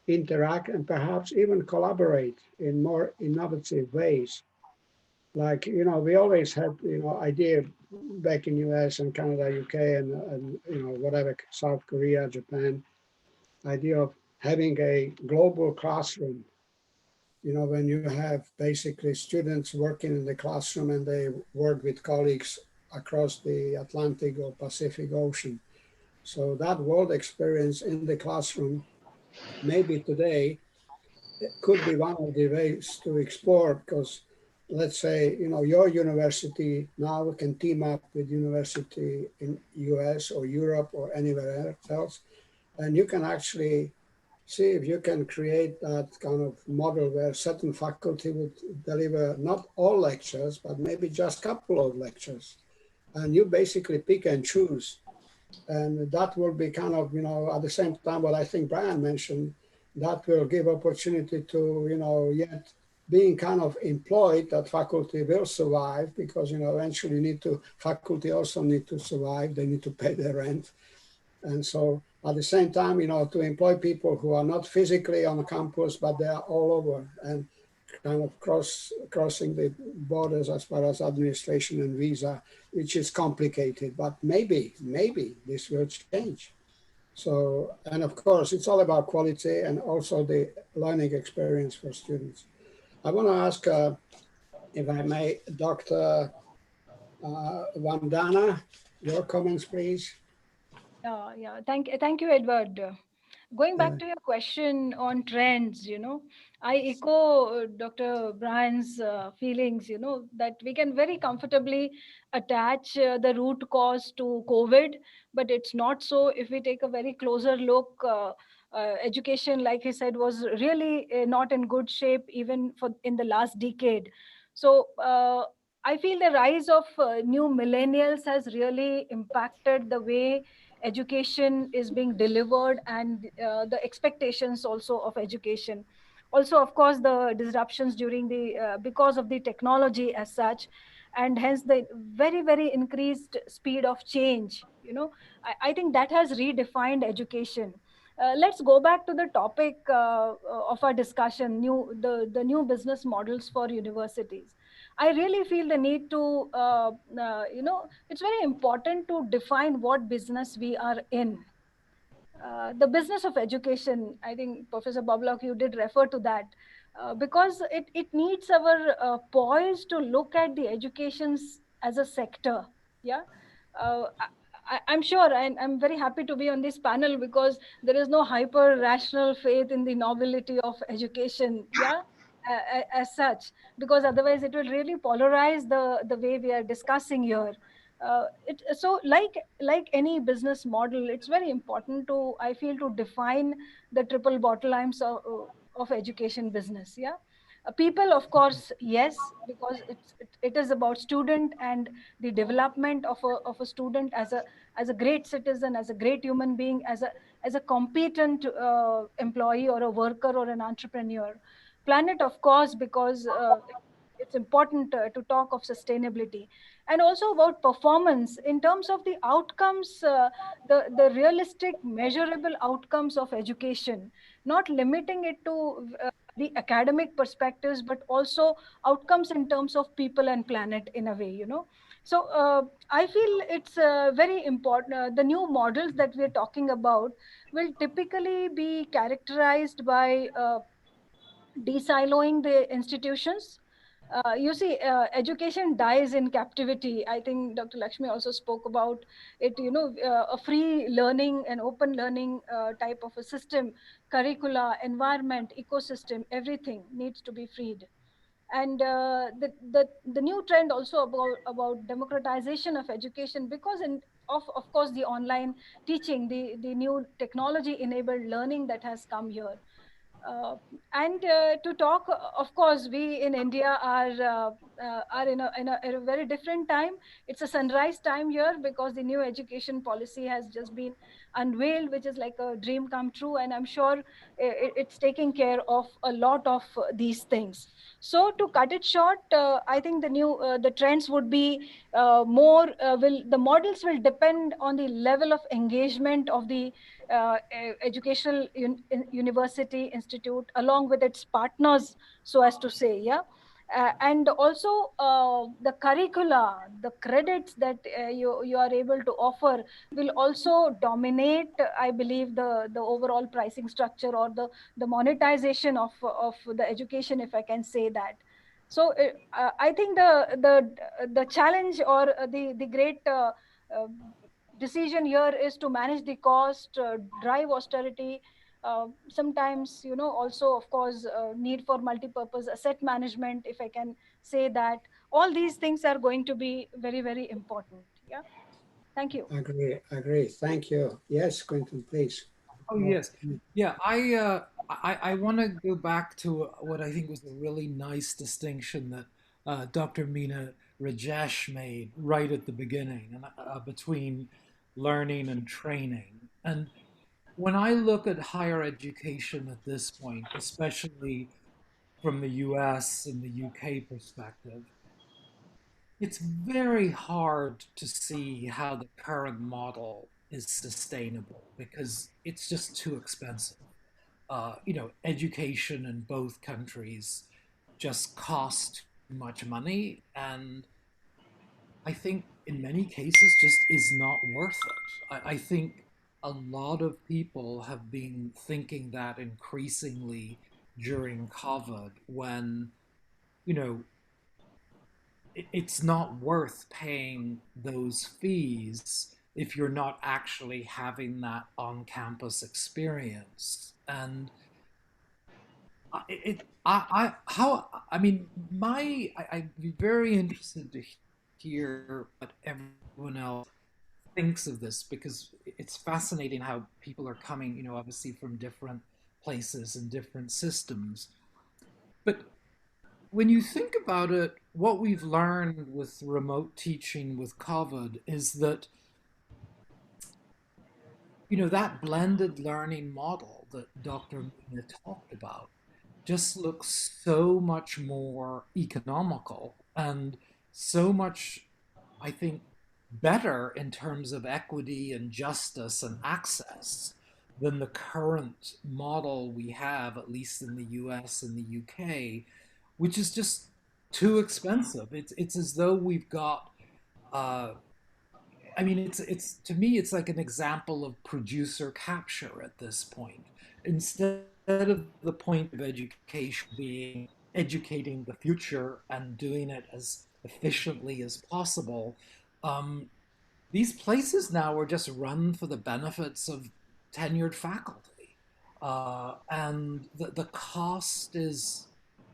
interact and perhaps even collaborate in more innovative ways. Like, we always had, idea back in US and Canada, UK, and whatever, South Korea, Japan, idea of having a global classroom. When you have basically students working in the classroom and they work with colleagues across the Atlantic or Pacific Ocean. So that world experience in the classroom, maybe today, it could be one of the ways to explore, because let's say, your university now can team up with university in US or Europe or anywhere else, and you can actually see if you can create that kind of model where certain faculty would deliver not all lectures, but maybe just a couple of lectures. And you basically pick and choose. And that will be kind of, at the same time, what I think Brian mentioned, that will give opportunity to, yet being kind of employed, that faculty will survive because, eventually faculty also need to survive. They need to pay their rent. And so at the same time, to employ people who are not physically on campus, but they are all over and kind of crossing the borders as far as administration and visa, which is complicated, but maybe this will change. So, and of course, it's all about quality and also the learning experience for students. I want to ask, if I may, Dr. Vandana, your comments, please. Yeah. Thank you, Edward. Going back to your question on trends, I echo Dr. Brian's feelings, that we can very comfortably attach the root cause to COVID, but it's not so. If we take a very closer look, education, like he said, was really not in good shape even for in the last decade. So I feel the rise of new millennials has really impacted the way education is being delivered, and the expectations also of education. Also, of course, the disruptions during the because of the technology as such, and hence the very, very increased speed of change. I think that has redefined education. Let's go back to the topic of our discussion, the new business models for universities. I really feel the need to, it's very important to define what business we are in. The business of education, I think, Professor Boblock, you did refer to that, because it needs our poise to look at the educations as a sector. Yeah. I'm sure, and I'm very happy to be on this panel, because there is no hyper rational faith in the nobility of education. Yeah. As such, because otherwise it will really polarize the way we are discussing here. So like any business model, it's very important to, I feel, to define the triple bottom lines of education business. Yeah. People, of course, yes, because it is about student and the development of a student as a great citizen, as a great human being, as a competent employee or a worker or an entrepreneur. Planet, of course, because it's important to talk of sustainability, and also about performance in terms of the outcomes, the realistic measurable outcomes of education, not limiting it to the academic perspectives, but also outcomes in terms of people and planet in a way. So I feel it's very important. The new models that we're talking about will typically be characterized by de-siloing the institutions. You see, education dies in captivity. I think Dr. Lakshmi also spoke about it, a free learning and open learning type of a system, curricula, environment, ecosystem, everything needs to be freed. And the new trend also about democratization of education, because of course the online teaching, the new technology enabled learning that has come here. And to talk, of course, we in India are in a very different time. It's a sunrise time here, because the new education policy has just been unveiled, which is like a dream come true. And I'm sure it's taking care of a lot of these things. So to cut it short, I think the trends would be the models will depend on the level of engagement of the educational university institute along with its partners, so as to say. Yeah. And also the curricula, the credits that you are able to offer will also dominate, I believe, the overall pricing structure, or the monetization of the education, if I can say that. So I think the challenge, or the great uh, decision here is to manage the cost, drive austerity, sometimes, also, of course, need for multi-purpose asset management, if I can say that. All these things are going to be very, very important. Yeah. Thank you. Agree. Thank you. Yes, Quentin, please. Oh, yes. Yeah, I want to go back to what I think was a really nice distinction that Dr. Meena Rajesh made right at the beginning, and between learning and training. And when I look at higher education at this point, especially from the US and the UK perspective, it's very hard to see how the current model is sustainable because it's just too expensive. Education in both countries just costs too much money, and I think in many cases just is not worth it. I think a lot of people have been thinking that increasingly during COVID when, you know, it's not worth paying those fees if you're not actually having that on-campus experience. And I'd be very interested to hear what everyone else thinks of this, because it's fascinating how people are coming, obviously from different places and different systems. But when you think about it, what we've learned with remote teaching with COVID is that that blended learning model that Dr. Mina talked about just looks so much more economical and so much, I think, better in terms of equity and justice and access than the current model we have, at least in the US and the UK, which is just too expensive. It's as though we've got uh, I mean, it's to me, it's like an example of producer capture at this point. Instead of the point of education being educating the future and doing it as efficiently as possible, um, these places now are just run for the benefits of tenured faculty, and the cost is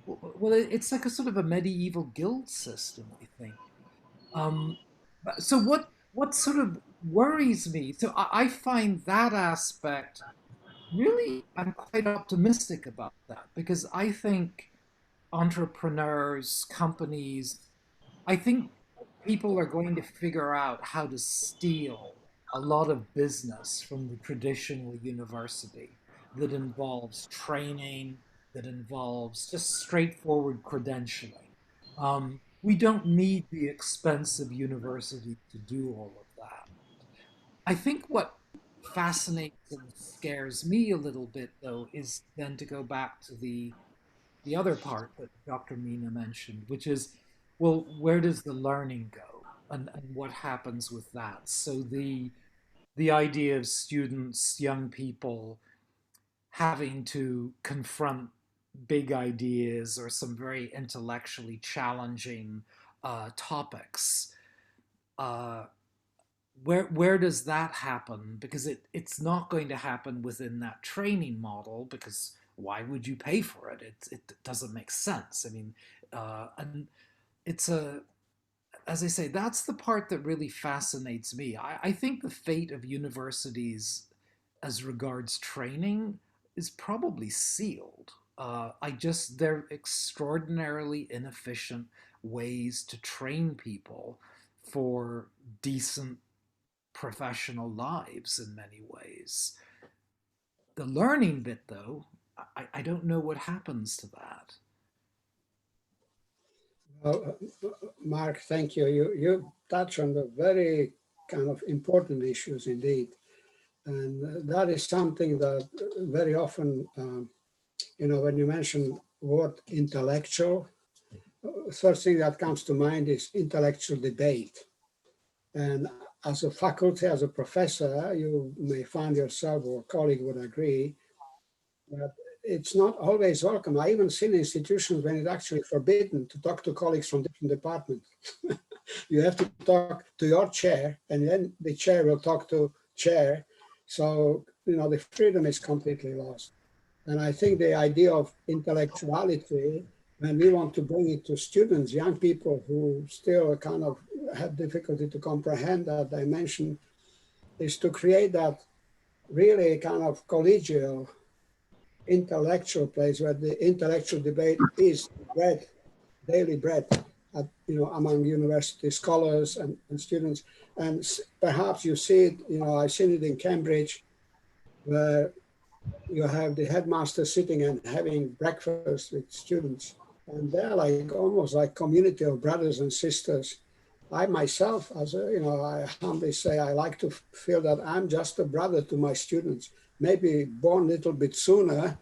well, it's like a sort of a medieval guild system, I think. Um, so what sort of worries me? So I find that aspect really, I'm quite optimistic about that because I think entrepreneurs, companies, I think people are going to figure out how to steal a lot of business from the traditional university that involves training, that involves just straightforward credentialing. We don't need the expensive university to do all of that. I think what fascinates and scares me a little bit, though, is then to go back to the other part that Dr. Mina mentioned, which is, well, where does the learning go, and what happens with that? So the idea of students, young people having to confront big ideas or some very intellectually challenging topics. Uh, where does that happen? Because it's not going to happen within that training model, because why would you pay for it? It doesn't make sense. I mean, and it's as I say, that's the part that really fascinates me. I think the fate of universities as regards training is probably sealed. They're extraordinarily inefficient ways to train people for decent professional lives in many ways. The learning bit, though, I don't know what happens to that. Well, Mark, thank you. You touch on the very kind of important issues indeed. And that is something that very often, when you mention word intellectual, first thing that comes to mind is intellectual debate. And as a faculty, as a professor, you may find yourself, or a colleague would agree, that it's not always welcome. I even seen institutions when it's actually forbidden to talk to colleagues from different departments. You have to talk to your chair, and then the chair will talk to chair. So, the freedom is completely lost. And I think the idea of intellectuality, when we want to bring it to students, young people who still kind of have difficulty to comprehend that dimension, is to create that really kind of collegial intellectual place where the intellectual debate is bread, daily bread, among university scholars and students. And perhaps you see it, I've seen it in Cambridge, where you have the headmaster sitting and having breakfast with students. And they're like almost like community of brothers and sisters. I myself, I humbly say, I like to feel that I'm just a brother to my students, maybe born a little bit sooner,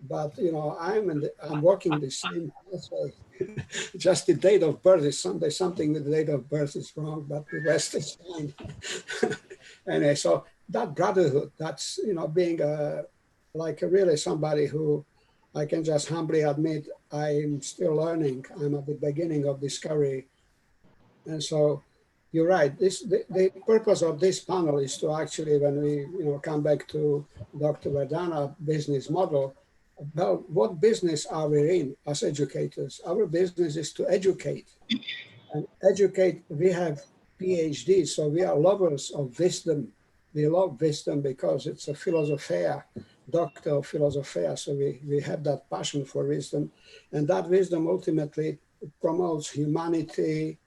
but I'm working the same pathway. Just the date of birth is something with the date of birth is wrong, but the rest is fine. Anyway, so that brotherhood, that's being really somebody who I can just humbly admit I'm still learning. I'm at the beginning of discovery. And so you're right. The purpose of this panel is to actually, when we come back to Dr. Verdana business model, about what business are we in as educators? Our business is to educate. And educate, we have PhDs, so we are lovers of wisdom. We love wisdom because it's a philosophia, doctor of philosophia. So we have that passion for wisdom. And that wisdom ultimately promotes humanity,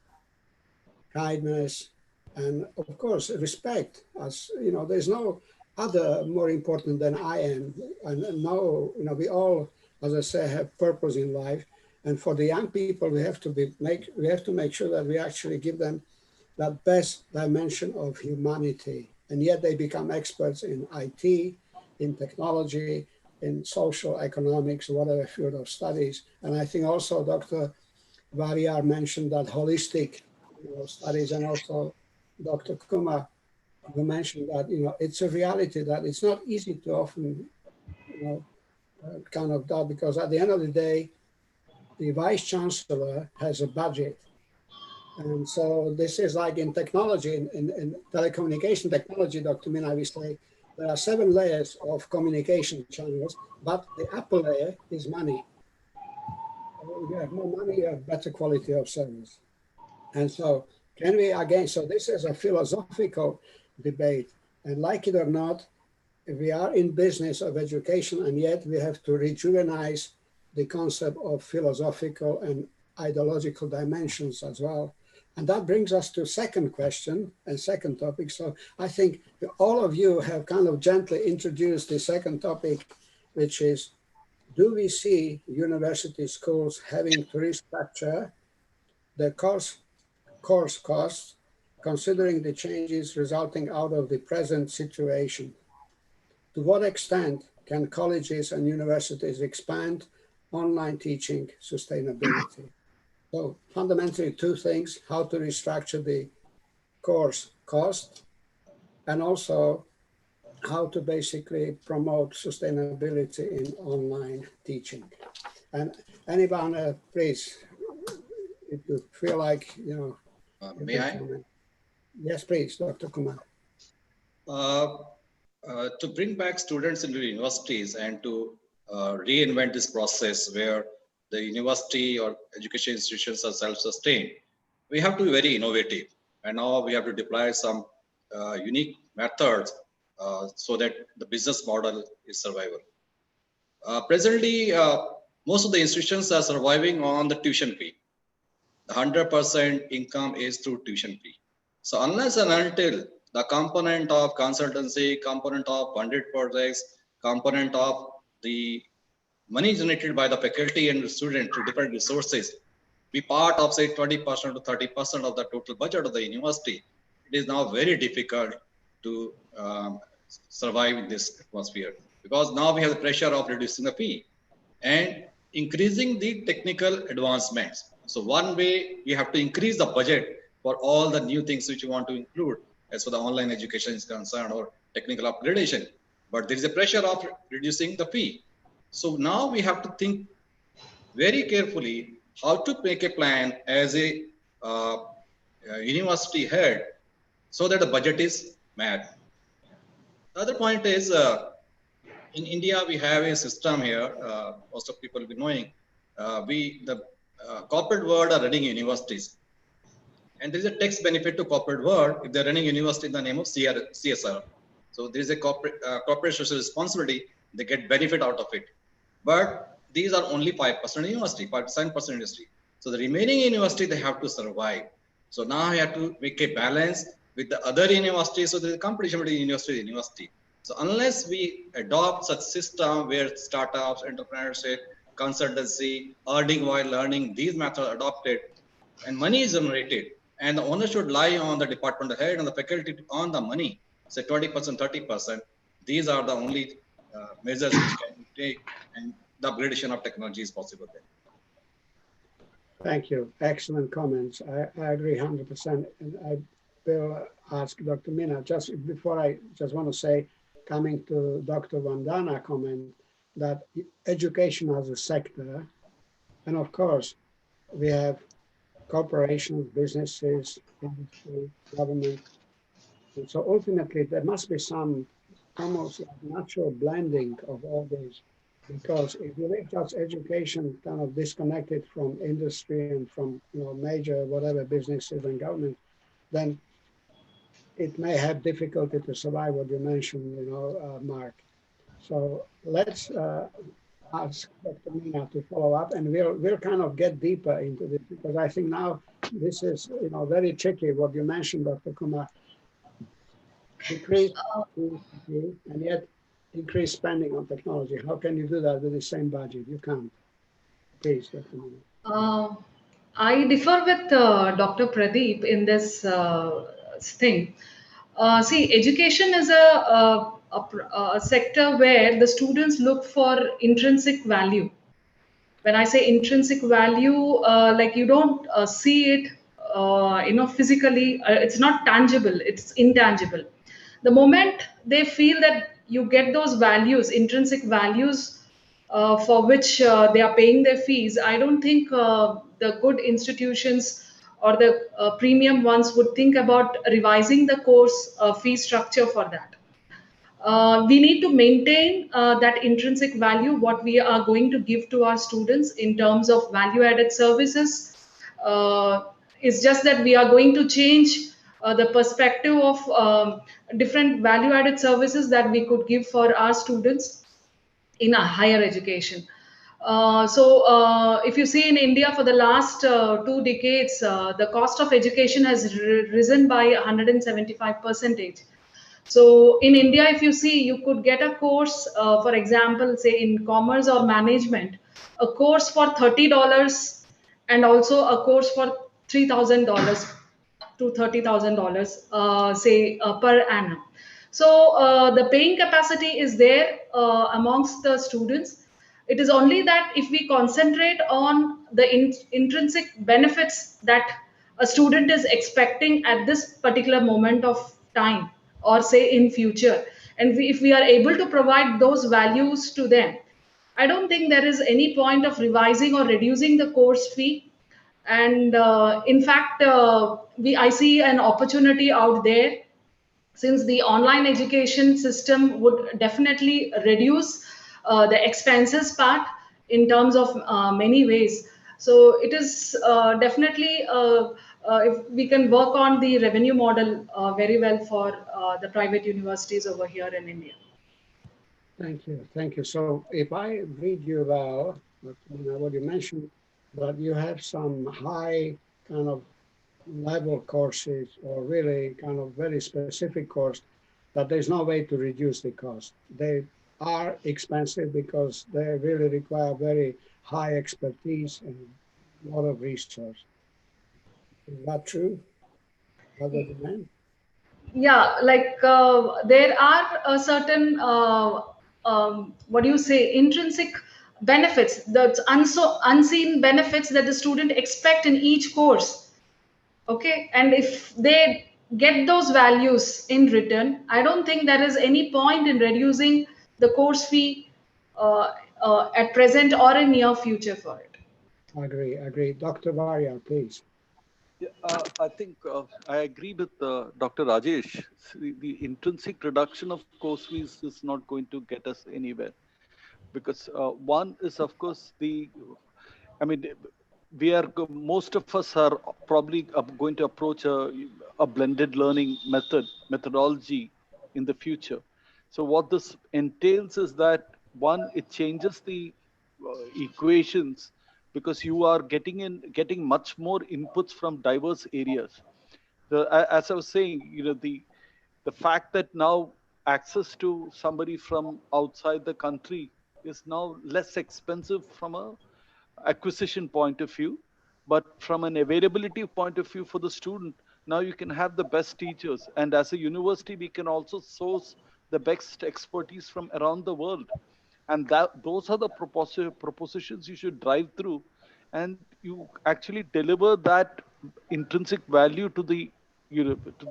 kindness, and of course, respect. As there's no other more important than I am. And now, we all, as I say, have purpose in life. And for the young people, we have to make sure that we actually give them that best dimension of humanity. And yet they become experts in IT, in technology, in social economics, whatever field of studies. And I think also Dr. Variar mentioned that holistic studies, and also Dr. Kumar, you mentioned that, it's a reality that it's not easy to often, kind of that, because at the end of the day, the vice chancellor has a budget. And so this is like in technology, in telecommunication technology, Dr. Mina, we say there are 7 layers of communication channels, but the upper layer is money. You have more money, you have better quality of service. And so can we, again, so this is a philosophical debate. And like it or not, we are in business of education, and yet we have to rejuvenate the concept of philosophical and ideological dimensions as well. And that brings us to second question and second topic. So I think all of you have kind of gently introduced the second topic, which is, do we see university schools having to restructure the course costs, considering the changes resulting out of the present situation? To what extent can colleges and universities expand online teaching sustainability? So fundamentally 2 things: how to restructure the course cost, and also how to basically promote sustainability in online teaching. And anyone, please, if you feel like, May I? comment. Yes, please, Dr. Kumar. To bring back students into universities and to reinvent this process where the university or education institutions are self-sustained, we have to be very innovative. And now we have to deploy some unique methods so that the business model is survival. Presently, most of the institutions are surviving on the tuition fee. The 100% income is through tuition fee. So unless and until the component of consultancy, component of funded projects, component of the money generated by the faculty and the student through different resources be part of, say, 20% to 30% of the total budget of the university, it is now very difficult to survive in this atmosphere, because now we have the pressure of reducing the fee and increasing the technical advancements. So one way you have to increase the budget for all the new things which you want to include as for the online education is concerned or technical upgradation, but there is a pressure of reducing the fee. So now we have to think very carefully how to make a plan as a university head so that the budget is met. The other point is, in India, we have a system here. Most of people will be knowing. The corporate world are running universities, and there is a tax benefit to corporate world if they're running university in the name of CSR. So there is a corporate social responsibility. They get benefit out of it, but these are only 5% university, 5% industry. So the remaining university, they have to survive. So now I have to make a balance with the other universities. So there's a competition between university and university. So unless we adopt such system where startups, entrepreneurship, consultancy, earning while learning, these methods are adopted and money is generated, and the owner should lie on the department head and the faculty on the money, say 20%, 30%. These are the only measures which can take, and the upgradation of technology is possible there. Thank you. Excellent comments. I agree 100%. And I will ask Dr. Mina, just before I just want to say, coming to Dr. Vandana comment, that education as a sector, and of course, we have corporations, businesses, industry, government. And so ultimately, there must be some almost like natural blending of all these. Because if you leave just education kind of disconnected from industry and from major whatever businesses and government, then it may have difficulty to survive what you mentioned, Mark. So let's ask Dr. Mina to follow up, and we'll kind of get deeper into this, because I think now this is very tricky what you mentioned, Dr. Kumar. decrease and yet increase spending on technology. How can you do that with the same budget? You can't. Please, Dr. Mona. I differ with Dr. Pradeep in this thing. See, education is a sector where the students look for intrinsic value. When I say intrinsic value, like you don't see it, physically. It's not tangible. It's intangible. The moment they feel that you get those values, intrinsic values, for which they are paying their fees, I don't think the good institutions or the premium ones would think about revising the course fee structure for that. We need to maintain that intrinsic value, what we are going to give to our students in terms of value added services. It's just that we are going to change the perspective of different value added services that we could give for our students in a higher education. If you see in India for the last 2 decades, the cost of education has risen by 175%. So in India, if you see, you could get a course, for example, say in commerce or management, a course for $30 and also a course for $3,000 to $30,000, say per annum. So the paying capacity is there amongst the students. It is only that if we concentrate on the intrinsic benefits that a student is expecting at this particular moment of time, or say in future, and if we are able to provide those values to them, I don't think there is any point of revising or reducing the course fee. And in fact, I see an opportunity out there, since the online education system would definitely reduce the expenses part in terms of many ways. So it is definitely, if we can work on the revenue model very well for the private universities over here in India. Thank you. Thank you. So if I read you well, what you mentioned, that you have some high kind of level courses or really kind of very specific course, that there's no way to reduce the cost. They are expensive because they really require very high expertise and a lot of resource. Is that true? Other demand? Yeah, like there are a certain what do you say, intrinsic benefits, the unseen benefits that the student expect in each course. Okay, and if they get those values in return, I don't think there is any point in reducing the course fee at present or in near future for it. I agree. Dr. Varia, please. Yeah, I think I agree with Dr. Rajesh. The intrinsic reduction of course fees is not going to get us anywhere, because one is, of course, I mean, most of us are probably going to approach a blended learning methodology in the future. So what this entails is that, one, it changes the equations, because you are getting much more inputs from diverse areas. As I was saying, the fact that now access to somebody from outside the country is now less expensive from a acquisition point of view, but from an availability point of view for the student, now you can have the best teachers, and as a university we can also source the best expertise from around the world. And those are the propositions you should drive through, and you actually deliver that intrinsic value to the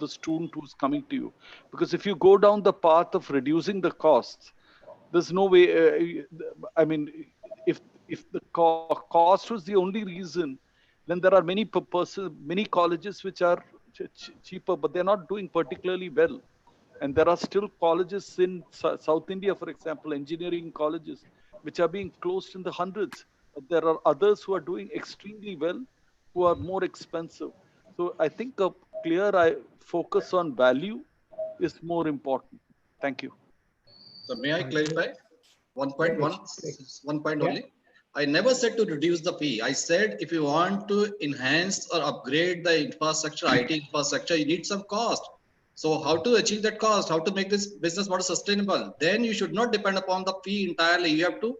student who's coming to you. Because if you go down the path of reducing the costs, there's no way, I mean, if the cost was the only reason, then there are many colleges which are cheaper, but they're not doing particularly well. And there are still colleges in South India, for example, engineering colleges, which are being closed in the hundreds. But there are others who are doing extremely well, who are more expensive. So I think a clear focus on value is more important. Thank you. So may I clarify? One point Yeah. only. I never said to reduce the fee. I said if you want to enhance or upgrade the infrastructure, IT infrastructure, you need some cost. So how to achieve that cost? How to make this business model sustainable? Then you should not depend upon the fee entirely. You have to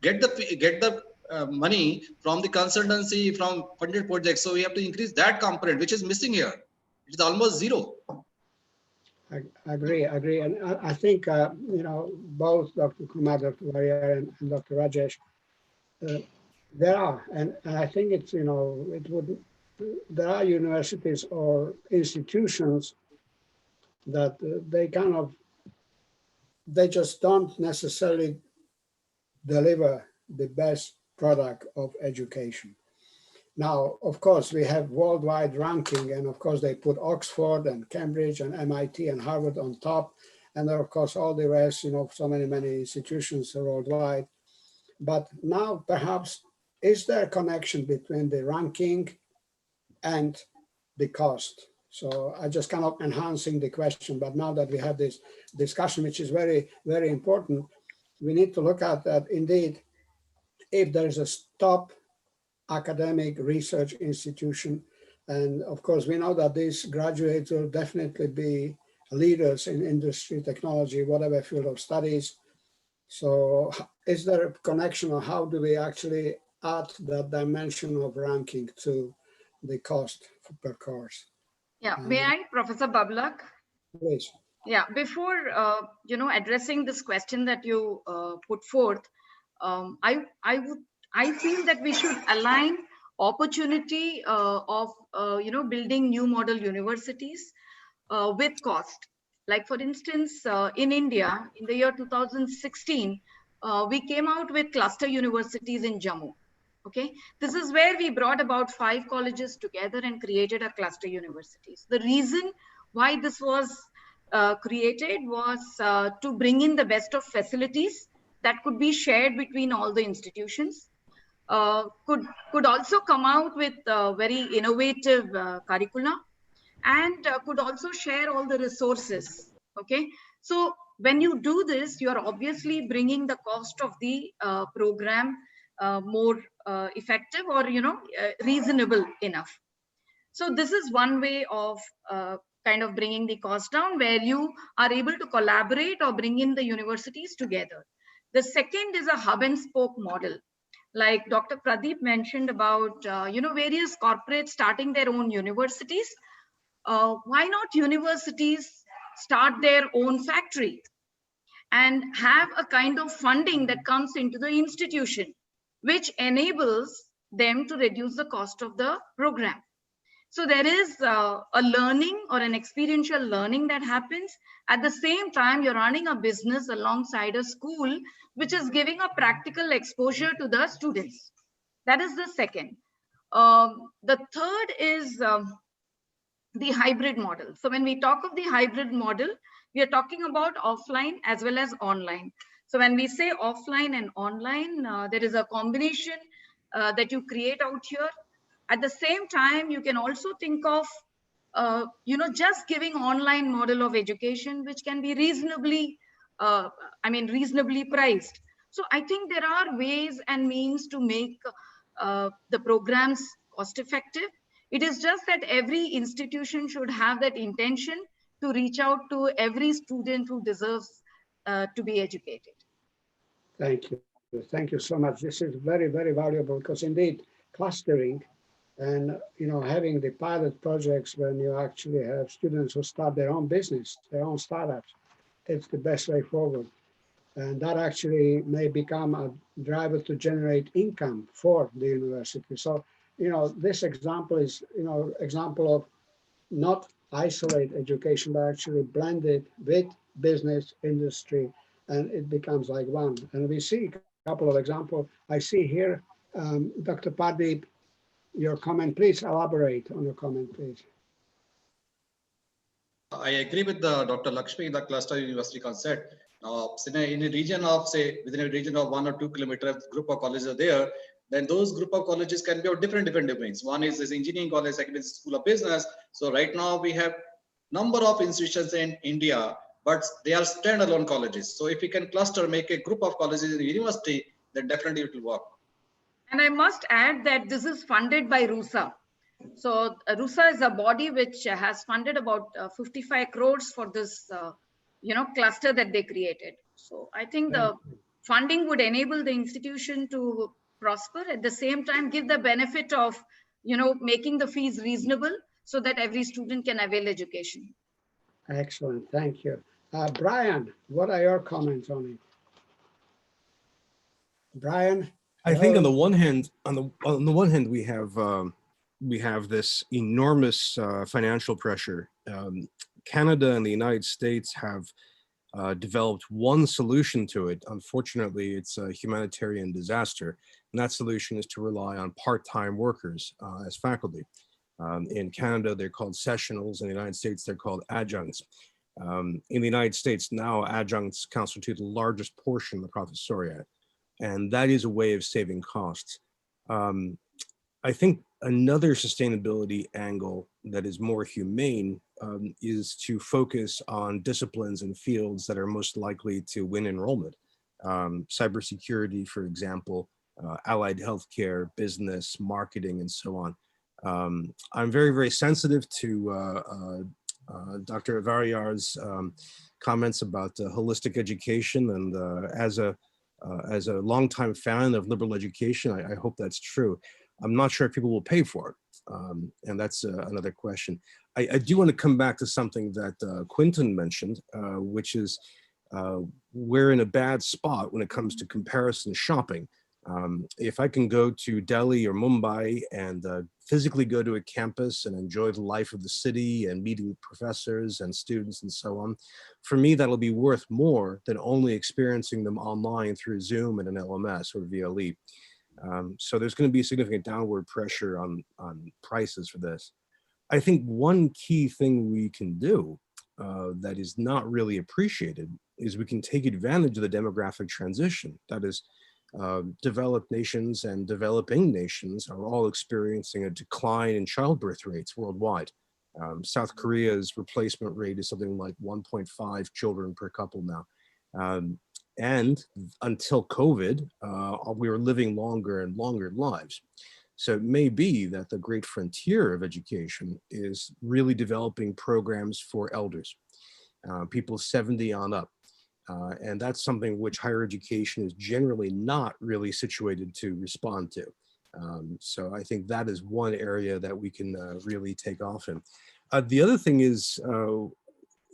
get the money from the consultancy, from funded projects. So we have to increase that component, which is missing here. It is almost zero. I agree. And I think, you know, both Dr. Kumar, Dr. Varia, and Dr. Rajesh, there are, and I think it's, you know, there are universities or institutions that they just don't necessarily deliver the best product of education. Now, of course, we have worldwide ranking, and of course, they put Oxford and Cambridge and MIT and Harvard on top, and of course, all the rest, you know, so many institutions worldwide. But now, perhaps, is there a connection between the ranking and the cost? So I just kind of enhancing the question, but now that we have this discussion, which is very, very important, we need to look at that indeed, if there's a top academic research institution, and of course we know that these graduates will definitely be leaders in industry, technology, whatever field of studies. So is there a connection, or how do we actually add that dimension of ranking to the cost per course? Yeah, may I, Professor Bablak? Please. Yeah, before you know, addressing this question that you put forth, I feel that we should align opportunity of you know, building new model universities with cost. Like for instance, in India, in the year 2016, we came out with cluster universities in Jammu. Okay, this is where we brought about 5 colleges together and created a cluster universities. The reason why this was created was to bring in the best of facilities that could be shared between all the institutions, could also come out with very innovative curricula, and could also share all the resources. Okay, so when you do this, you are obviously bringing the cost of the program more effective, or you know, reasonable enough. So this is one way of kind of bringing the cost down, where you are able to collaborate or bring in the universities together. The second is a hub and spoke model. Like Dr. Pradeep mentioned about you know, various corporates starting their own universities. Why not universities start their own factory and have a kind of funding that comes into the institution, which enables them to reduce the cost of the program? So there is a learning or an experiential learning that happens. At the same time, you're running a business alongside a school, which is giving a practical exposure to the students. That is the second. The third is the hybrid model. So when we talk of the hybrid model, we are talking about offline as well as online. So when we say offline and online, there is a combination that you create out here. At the same time, you can also think of you know, just giving online model of education, which can be reasonably reasonably priced. So I think there are ways and means to make the programs cost effective. It is just that every institution should have that intention to reach out to every student who deserves to be educated. Thank you. Thank you so much. This is very, very valuable, because indeed clustering and, you know, having the pilot projects when you actually have students who start their own business, their own startups, it's the best way forward. And that actually may become a driver to generate income for the university. So, you know, this example is, you know, example of not isolate education, but actually blend it with business, industry, and it becomes like one. And we see a couple of examples. I see here, Dr. Pardeep, your comment, please elaborate on your comment, please. I agree with Dr. Lakshmi, the cluster university concept. In a region of, say, within a region of 1 or 2 kilometers, group of colleges are there, then those group of colleges can be of different domains. One is this engineering college, second is school of business. So right now we have number of institutions in India, but they are standalone colleges. So if we can cluster, make a group of colleges in the university, then definitely it will work. And I must add that this is funded by RUSA. So RUSA is a body which has funded about 55 crores for this, cluster that they created. So I think the funding would enable the institution to prosper, at the same time give the benefit of, making the fees reasonable so that every student can avail education. Excellent, thank you. Brian, what are your comments on it? Brian? I think on the one hand, we have this enormous financial pressure. Canada and the United States have developed one solution to it. Unfortunately, it's a humanitarian disaster, and that solution is to rely on part-time workers as faculty. In Canada, they're called sessionals. In the United States, they're called adjuncts. In the United States now, adjuncts constitute the largest portion of the professoriate, and that is a way of saving costs. I think another sustainability angle that is more humane is to focus on disciplines and fields that are most likely to win enrollment. Cybersecurity, for example, allied healthcare, business, marketing, and so on. I'm very, very sensitive to Dr. Avariar's comments about holistic education, and as a longtime fan of liberal education, I hope that's true. I'm not sure if people will pay for it, and that's another question. I do want to come back to something that Quinton mentioned, which is we're in a bad spot when it comes to comparison shopping. If I can go to Delhi or Mumbai and physically go to a campus and enjoy the life of the city and meeting professors and students and so on, for me, that'll be worth more than only experiencing them online through Zoom and an LMS or VLE. So there's going to be significant downward pressure on prices for this. I think one key thing we can do that is not really appreciated is we can take advantage of the demographic transition. That is, developed nations and developing nations are all experiencing a decline in childbirth rates worldwide. South Korea's replacement rate is something like 1.5 children per couple now. And until COVID, we were living longer and longer lives. So it may be that the great frontier of education is really developing programs for elders, people 70 on up. And that's something which higher education is generally not really situated to respond to. So I think that is one area that we can really take off in. The other thing is,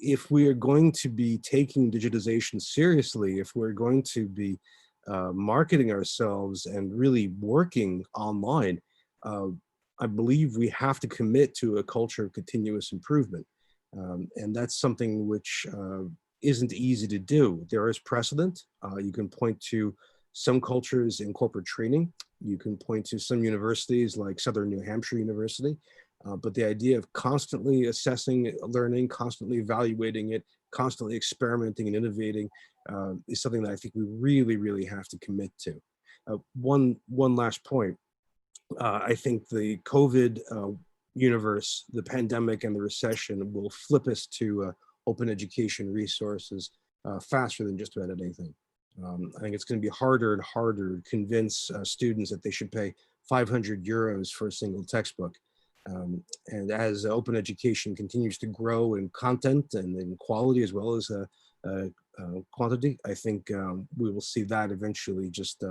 if we are going to be taking digitization seriously, if we're going to be marketing ourselves and really working online, I believe we have to commit to a culture of continuous improvement. And that's something which isn't easy to do. There is precedent. You can point to some cultures in corporate training. You can point to some universities like Southern New Hampshire University. But the idea of constantly assessing learning, constantly evaluating it, constantly experimenting and innovating is something that I think we really, really have to commit to. One last point. I think the COVID universe, the pandemic and the recession will flip us to open education resources faster than just about anything. I think it's going to be harder and harder to convince students that they should pay 500 euros for a single textbook. And as open education continues to grow in content and in quality as well as quantity, I think we will see that eventually just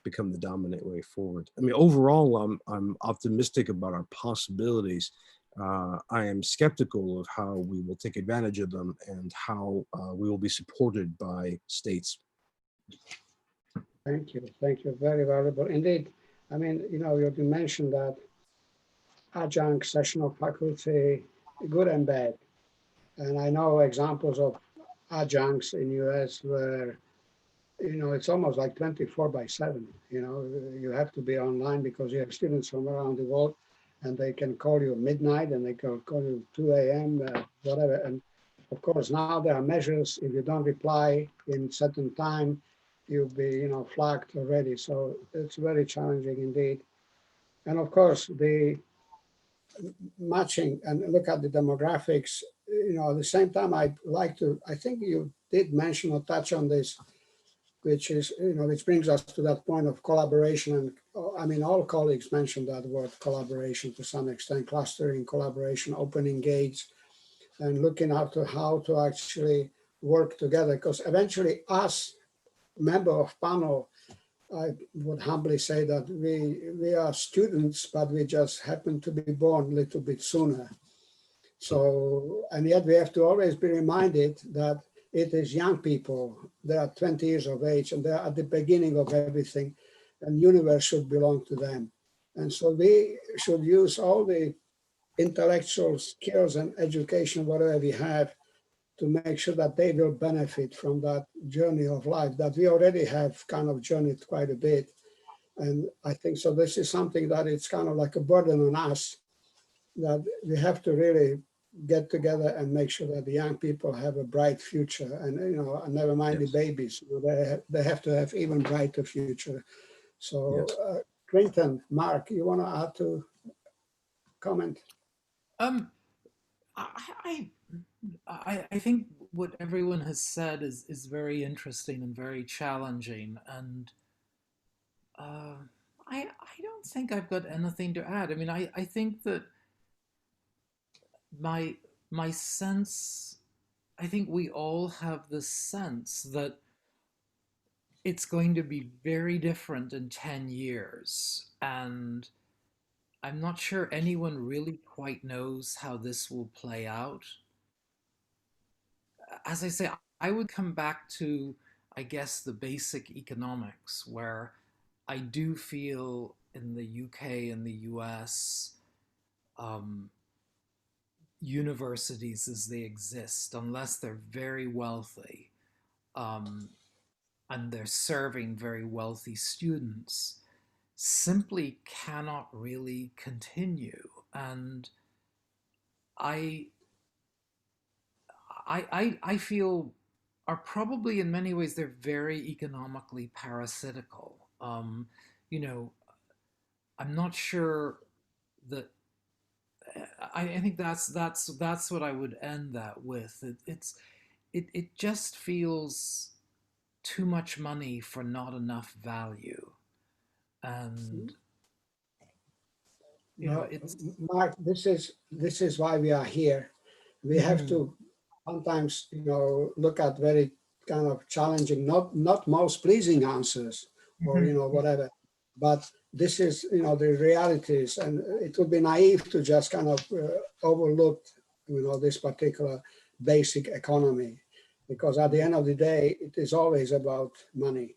become the dominant way forward. I mean, overall, I'm optimistic about our possibilities. I am skeptical of how we will take advantage of them and how we will be supported by states. Thank you. Thank you. Very valuable indeed. I mean, you mentioned that adjunct sessional faculty, good and bad. And I know examples of adjuncts in US where, it's almost like 24/7. You have to be online because you have students from around the world and they can call you midnight and they can call you 2 a.m., whatever. And of course, now there are measures. If you don't reply in certain time, you'll be, flagged already. So it's very challenging indeed. And of course, the matching and look at the demographics, at the same time, I think you did mention or touch on this, which is, which brings us to that point of collaboration and I mean, all colleagues mentioned that word collaboration to some extent, clustering, collaboration, opening gates, and looking after how to actually work together. Because eventually, us, member of panel, I would humbly say that we are students, but we just happen to be born a little bit sooner. So, and yet we have to always be reminded that it is young people. They are 20 years of age and they are at the beginning of everything, and universe should belong to them. And so we should use all the intellectual skills and education, whatever we have, to make sure that they will benefit from that journey of life that we already have kind of journeyed quite a bit. And I think so this is something that it's kind of like a burden on us, that we have to really get together and make sure that the young people have a bright future. And, and never mind the babies, they have to have even brighter future. So Clinton, Mark, you want to add to comment? I think what everyone has said is very interesting and very challenging, and I don't think I've got anything to add. I mean, I think that my my sense, I think we all have the sense that it's going to be very different in 10 years, and I'm not sure anyone really quite knows how this will play out. As I say, I would come back to, I guess, the basic economics, where I do feel in the UK and the US, um, universities as they exist, unless they're very wealthy, um, and they're serving very wealthy students, simply cannot really continue. And I I feel are probably in many ways they're very economically parasitical. You know, I'm not sure that I think that's what I would end that with. It just feels too much money for not enough value, and No, it's. Mark, this is why we are here. We have Mhm, to sometimes, look at very kind of challenging, not most pleasing answers or, mhm, whatever, but this is, the realities, and it would be naive to just kind of overlook, this particular basic economy, because at the end of the day, it is always about money.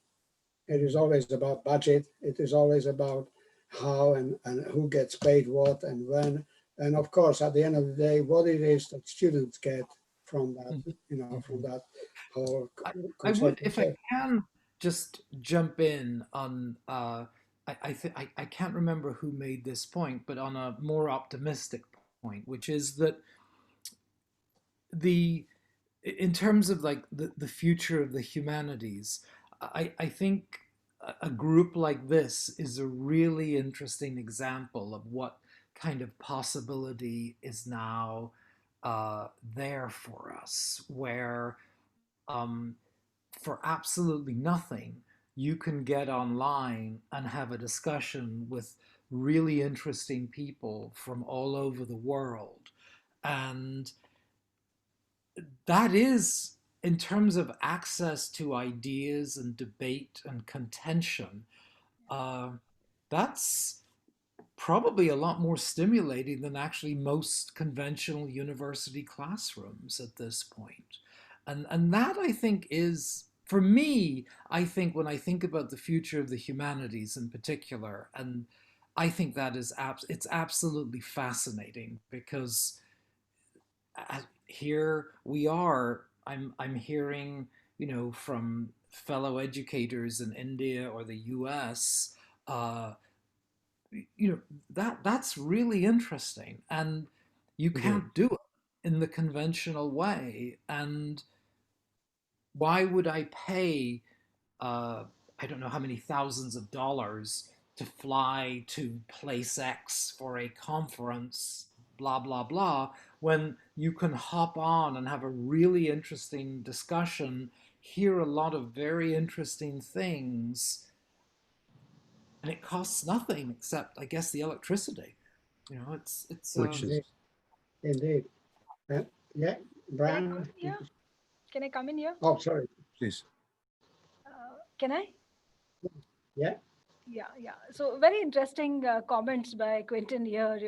It is always about budget. It is always about how and who gets paid what and when. And of course, at the end of the day, what it is that students get from that, mhm, from mhm. that whole I would, concept. if I can, just jump in on. I can't remember who made this point, but on a more optimistic point, which is that the in terms of like the future of the humanities, I think a group like this is a really interesting example of what kind of possibility is now there for us, where um, for absolutely nothing, you can get online and have a discussion with really interesting people from all over the world. And that is, in terms of access to ideas and debate and contention, uh, that's probably a lot more stimulating than actually most conventional university classrooms at this point. And that I think is, for me, I think when I think about the future of the humanities in particular, and I think that is it's absolutely fascinating because here we are. I'm hearing, from fellow educators in India or the U.S. Uh, you know that's really interesting, and you can't do it in the conventional way. And why would I pay I don't know how many thousands of dollars to fly to place X for a conference, blah, blah, blah, when you can hop on and have a really interesting discussion, hear a lot of very interesting things, and it costs nothing except, I guess, the electricity. You know, it's Which is indeed. Yeah, Brian. Yeah. Can I come in here? Oh, sorry. please. Can I? Yeah. Yeah. So very interesting comments by Quentin here,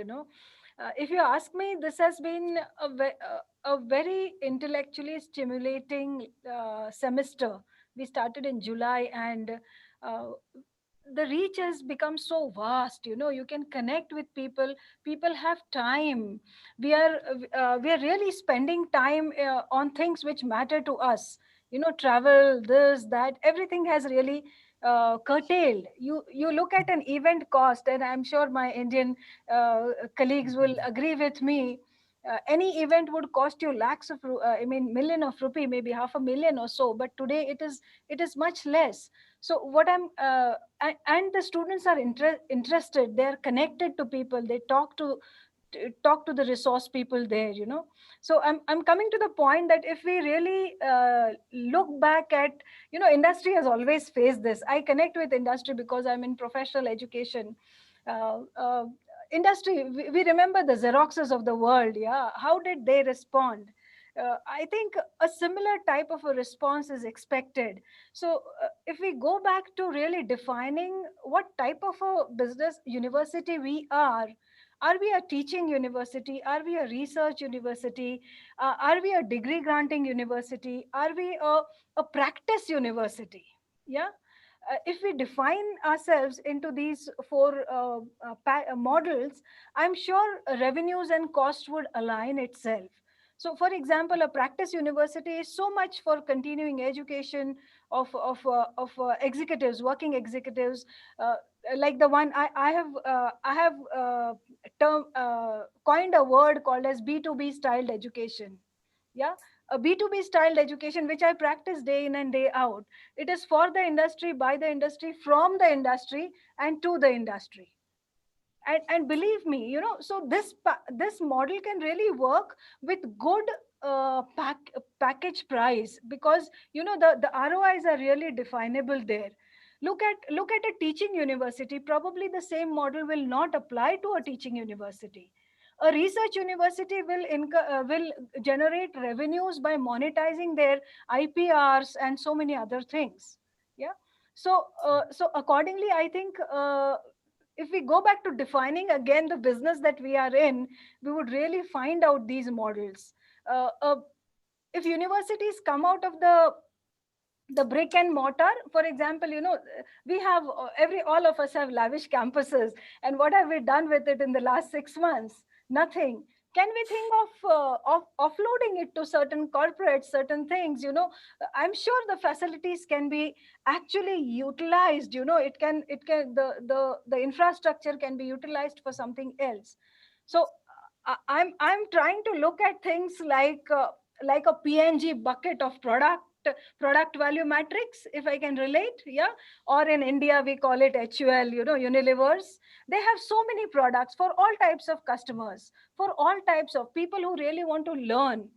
if you ask me, this has been a very intellectually stimulating semester. We started in July, and uh, the reach has become so vast. You can connect with people. People have time. We are really spending time on things which matter to us. Travel, this, that, everything has really curtailed. You look at an event cost, and I'm sure my Indian colleagues will agree with me. Any event would cost you lakhs of million of rupee, maybe 500,000 or so, but today it is much less. So what I'm and the students are interested, they're connected to people, they talk to the resource people there. So I'm coming to the point that if we really look back at, industry has always faced this. I connect with industry because I'm in professional education. uh, uh, Industry, we remember the Xeroxes of the world. Yeah, how did they respond? I think a similar type of a response is expected. So if we go back to really defining what type of a business university we are we a teaching university? Are we a research university? Are we a degree granting university? Are we a practice university? Yeah. If we define ourselves into these four models, I'm sure revenues and cost would align itself. So, for example, a practice university is so much for continuing education of executives, working executives, like the one I have coined a word called as B2B styled education. Yeah, a B2B styled education, which I practice day in and day out. It is for the industry, by the industry, from the industry, and to the industry. And believe me, so this model can really work with good package price, because the ROIs are really definable there. Look at a teaching university. Probably the same model will not apply to a teaching university. A research university will generate revenues by monetizing their IPRs and so many other things. Yeah. So accordingly, I think if we go back to defining again the business that we are in, we would really find out these models. Uh, uh, if universities come out of the brick and mortar, for example, we have all of us have lavish campuses, and what have we done with it in the last 6 months? Nothing. Can we think of offloading it to certain corporates, certain things? I'm sure the facilities can be actually utilized. It can the infrastructure can be utilized for something else. So I'm trying to look at things like a PNG bucket of product value matrix, if I can relate. Yeah. Or in India we call it HUL, Unilevers. They have so many products for all types of customers, for all types of people who really want to learn.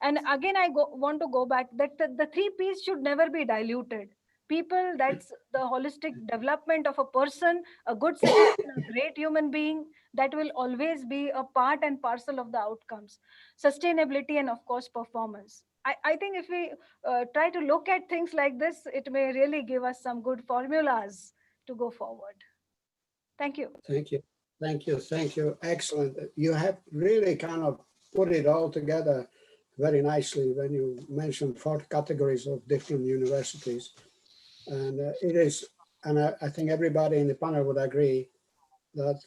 And again, want to go back that the three P's should never be diluted. People, that's the holistic development of a person, a good citizen, a great human being. That will always be a part and parcel of the outcomes. Sustainability and of course performance. I think if we try to look at things like this, it may really give us some good formulas to go forward. Thank you. Thank you. Thank you. Thank you. Excellent. You have really kind of put it all together very nicely when you mentioned 4 categories of different universities. And it is, and I think everybody in the panel would agree that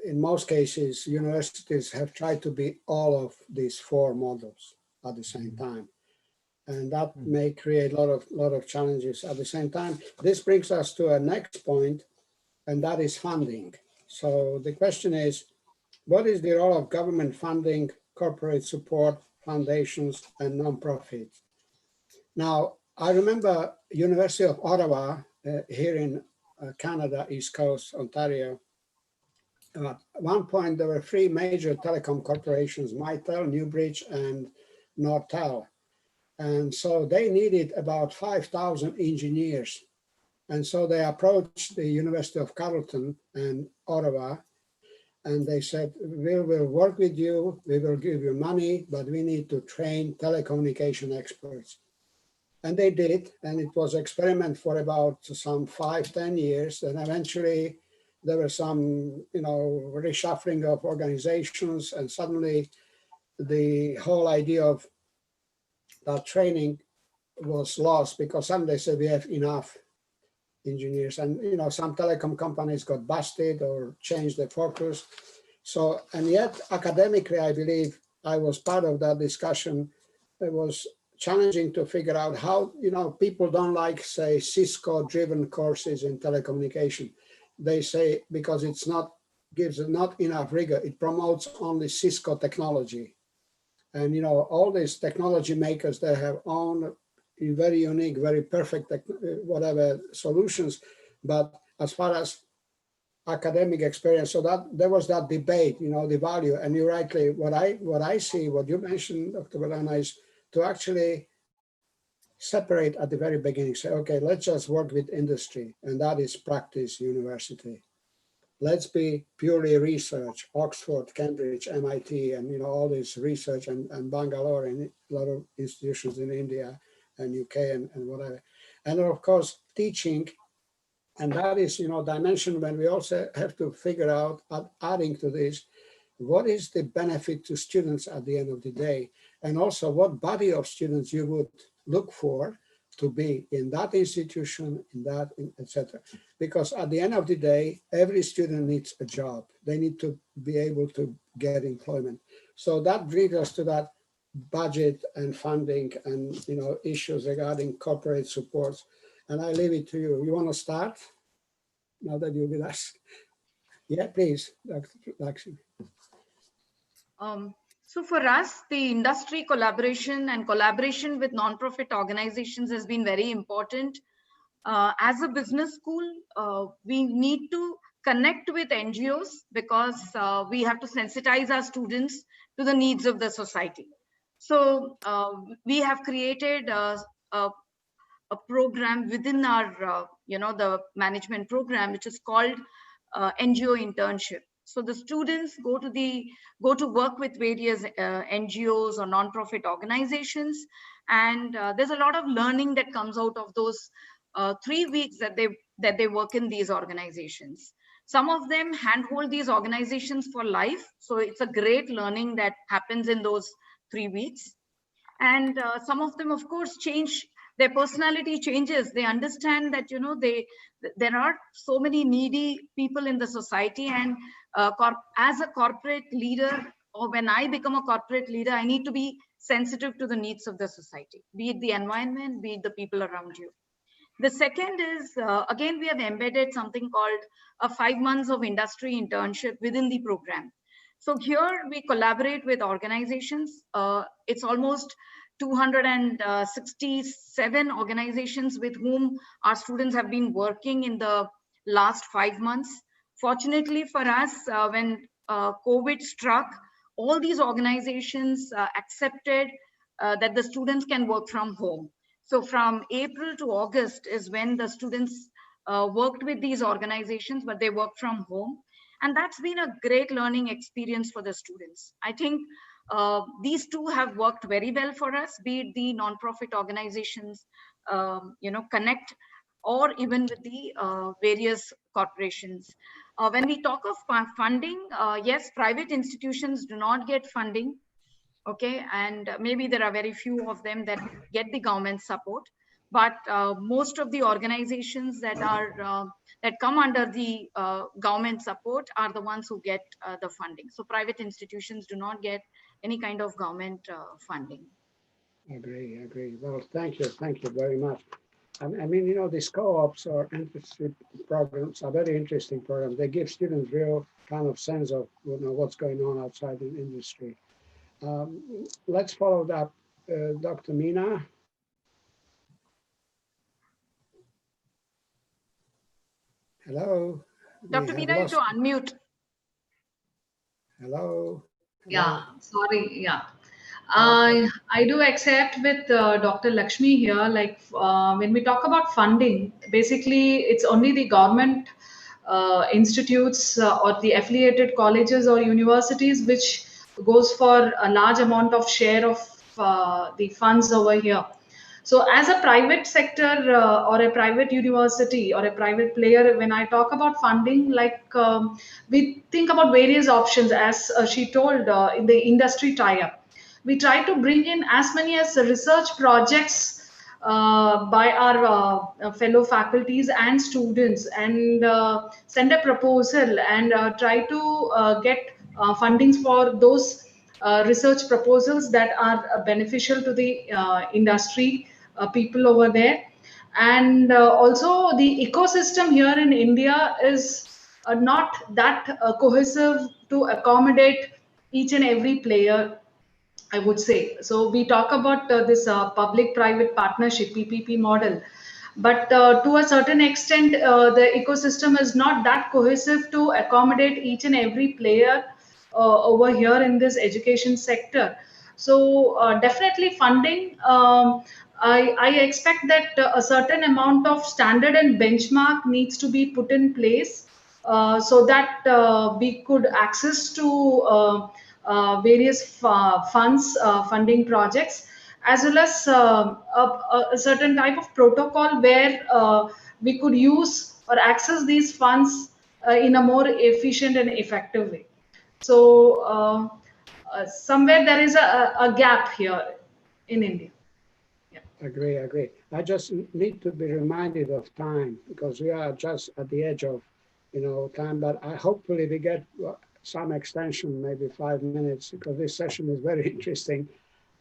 in most cases, universities have tried to be all of these 4 models at the same time. And that may create a lot of challenges at the same time. This brings us to our next point, and that is funding. So the question is, what is the role of government funding, corporate support, foundations, and nonprofits? Now, I remember University of Ottawa here in Canada, East Coast, Ontario. At one point, there were 3 major telecom corporations, Mitel, Newbridge, and Nortel. And so they needed about 5,000 engineers And so they approached the University of Carleton and Ottawa, and they said, we will work with you, we will give you money, but we need to train telecommunication experts. And they did, and it was an experiment for about some 5-10 years, and eventually there was some, reshuffling of organizations, and suddenly the whole idea of that training was lost because suddenly they said we have enough engineers, and some telecom companies got busted or changed their focus. So, and yet academically, I believe I was part of that discussion. It was challenging to figure out how, people don't like, say, Cisco-driven courses in telecommunication. They say because gives not enough rigor. It promotes only Cisco technology. And, all these technology makers, they have own very unique, very perfect, whatever solutions. But as far as academic experience, so that there was that debate, the value. And you rightly, what I see, what you mentioned, Dr. Valana, is to actually separate at the very beginning. Say, okay, let's just work with industry, and that is practice university. Let's be purely research, Oxford, Cambridge, MIT, and all this research, and Bangalore, and a lot of institutions in India and UK and whatever. And of course, teaching, and that is, dimension when we also have to figure out, adding to this, what is the benefit to students at the end of the day? And also what body of students you would look for to be in that institution, etc. Because at the end of the day, every student needs a job. They need to be able to get employment. So that brings us to that budget and funding and issues regarding corporate supports. And I leave it to you. You want to start now that you're with us? Yeah, please, Dr. Lakshmi. So for us, the industry collaboration and collaboration with nonprofit organizations has been very important. As a business school, we need to connect with NGOs because we have to sensitize our students to the needs of the society. So we have created a program within our, the management program, which is called NGO internship. So the students go to work with various NGOs or nonprofit organizations, and there's a lot of learning that comes out of those 3 weeks that they work in these organizations. Some of them handhold these organizations for life, so it's a great learning that happens in those 3 weeks. And some of them, of course, change. Their personality changes. They understand that there are so many needy people in the society, and as a corporate leader, or when I become a corporate leader, I need to be sensitive to the needs of the society, be it the environment, be it the people around you. The second is, again, we have embedded something called a 5 months of industry internship within the program. So here we collaborate with organizations. It's almost 267 organizations with whom our students have been working in the last 5 months. Fortunately for us, when COVID struck, all these organizations accepted that the students can work from home. So from April to August is when the students worked with these organizations, but they work from home. And that's been a great learning experience for the students. I think these two have worked very well for us, be it the nonprofit organizations, Connect, or even with the various corporations. When we talk of funding, yes, private institutions do not get funding. Okay, and maybe there are very few of them that get the government support, but most of the organizations that are that come under the government support are the ones who get the funding. So private institutions do not get any kind of government funding. Agree. Well, thank you very much. I mean, these co-ops or internship programs are very interesting programs. They give students real kind of sense of what's going on outside the industry. Let's follow that, Dr. Meena. Hello. Dr. Meena, you have to unmute. Hello. Yeah, sorry. Yeah. I do accept with Dr. Lakshmi here. Like when we talk about funding, basically it's only the government institutes or the affiliated colleges or universities which goes for a large amount of share of the funds over here. So as a private sector or a private university or a private player, when I talk about funding, like we think about various options, as she told, in the industry tie-up. We try to bring in as many as research projects by our fellow faculties and students, and send a proposal and try to get fundings for those research proposals that are beneficial to the industry people over there. And also the ecosystem here in India is not that cohesive to accommodate each and every player, I would say. So we talk about this public-private partnership (PPP) model, but to a certain extent, the ecosystem is not that cohesive to accommodate each and every player over here in this education sector. So definitely funding. I expect that a certain amount of standard and benchmark needs to be put in place so that we could access to various funds, funding projects, as well as a certain type of protocol where we could use or access these funds in a more efficient and effective way. So somewhere there is a gap here in India. Agree. I just need to be reminded of time because we are just at the edge of, time. But hopefully we get some extension, maybe 5 minutes, because this session is very interesting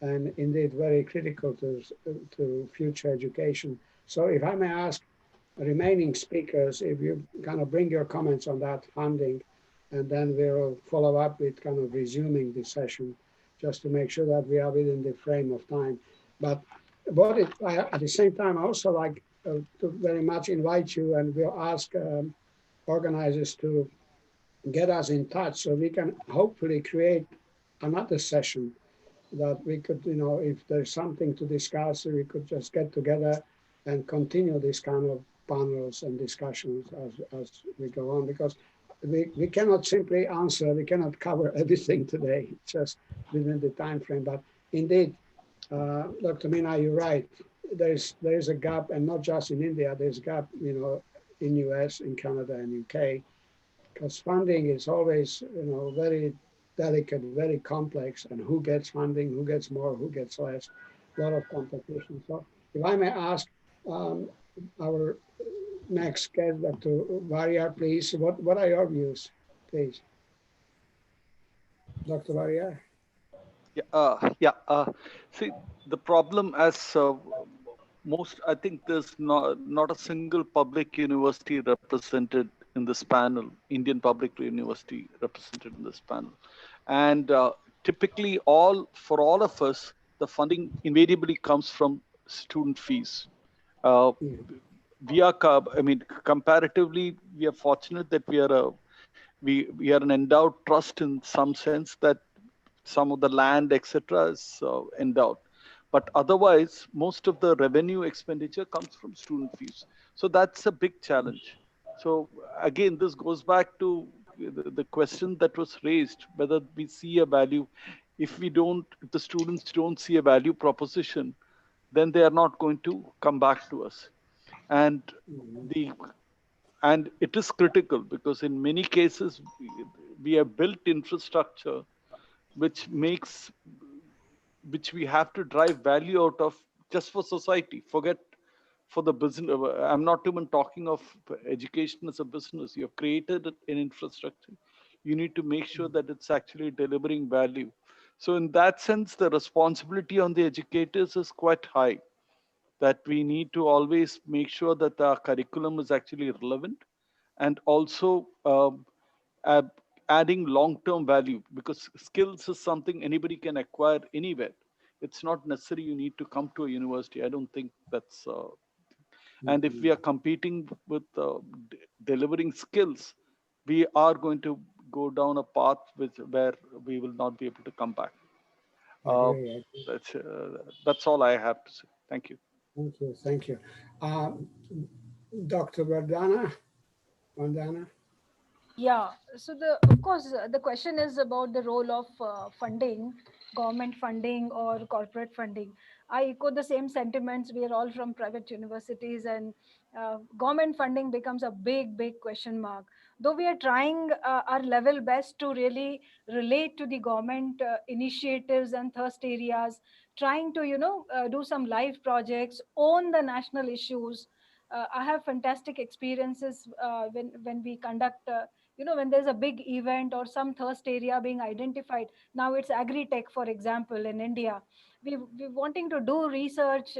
and indeed very critical to future education. So if I may ask remaining speakers, if you kind of bring your comments on that funding, and then we'll follow up with kind of resuming the session, just to make sure that we are within the frame of time. But at the same time, I also like to very much invite you, and we'll ask organizers to get us in touch so we can hopefully create another session that we could, if there's something to discuss, we could just get together and continue this kind of panels and discussions as we go on, because we cannot simply answer, we cannot cover everything today, just within the time frame. But indeed, Dr. Meena, you're right. There's a gap, and not just in India. There's a gap, in US, in Canada, and UK, because funding is always, very delicate, very complex, and who gets funding, who gets more, who gets less, a lot of competition. So, if I may ask our next guest, Dr. Varia, please, what are your views, please, Dr. Varia? See, the problem as I think there's not a single public university represented in this panel, Indian Public University represented in this panel. And typically for all of us, the funding invariably comes from student fees. We are, comparatively, we are fortunate that we are an endowed trust in some sense, that some of the land, etc., is endowed. But otherwise, most of the revenue expenditure comes from student fees. So that's a big challenge. So again, this goes back to the question that was raised, whether we see a value. If the students don't see a value proposition, then they are not going to come back to us. And it is critical because in many cases, we have built infrastructure which we have to drive value out of just for society. Forget for the business. I'm not even talking of education as a business. You have created an infrastructure. You need to make sure that it's actually delivering value. So in that sense, the responsibility on the educators is quite high, that we need to always make sure that our curriculum is actually relevant, and also adding long-term value, because skills is something anybody can acquire anywhere. It's not necessary you need to come to a university. I don't think that's and if we are competing with delivering skills, we are going to go down a path where we will not be able to come back. Agree. That's all I have to say. Thank you. Thank you. Thank you. Dr. Vandana? Yeah, so of course, the question is about the role of funding, government funding or corporate funding. I echo the same sentiments. We are all from private universities, and government funding becomes a big question mark. Though we are trying our level best to really relate to the government initiatives and thirst areas, trying to, do some live projects, own the national issues. I have fantastic experiences when we conduct when there's a big event or some thirst area being identified. Now it's agri-tech, for example, in India. We're wanting to do research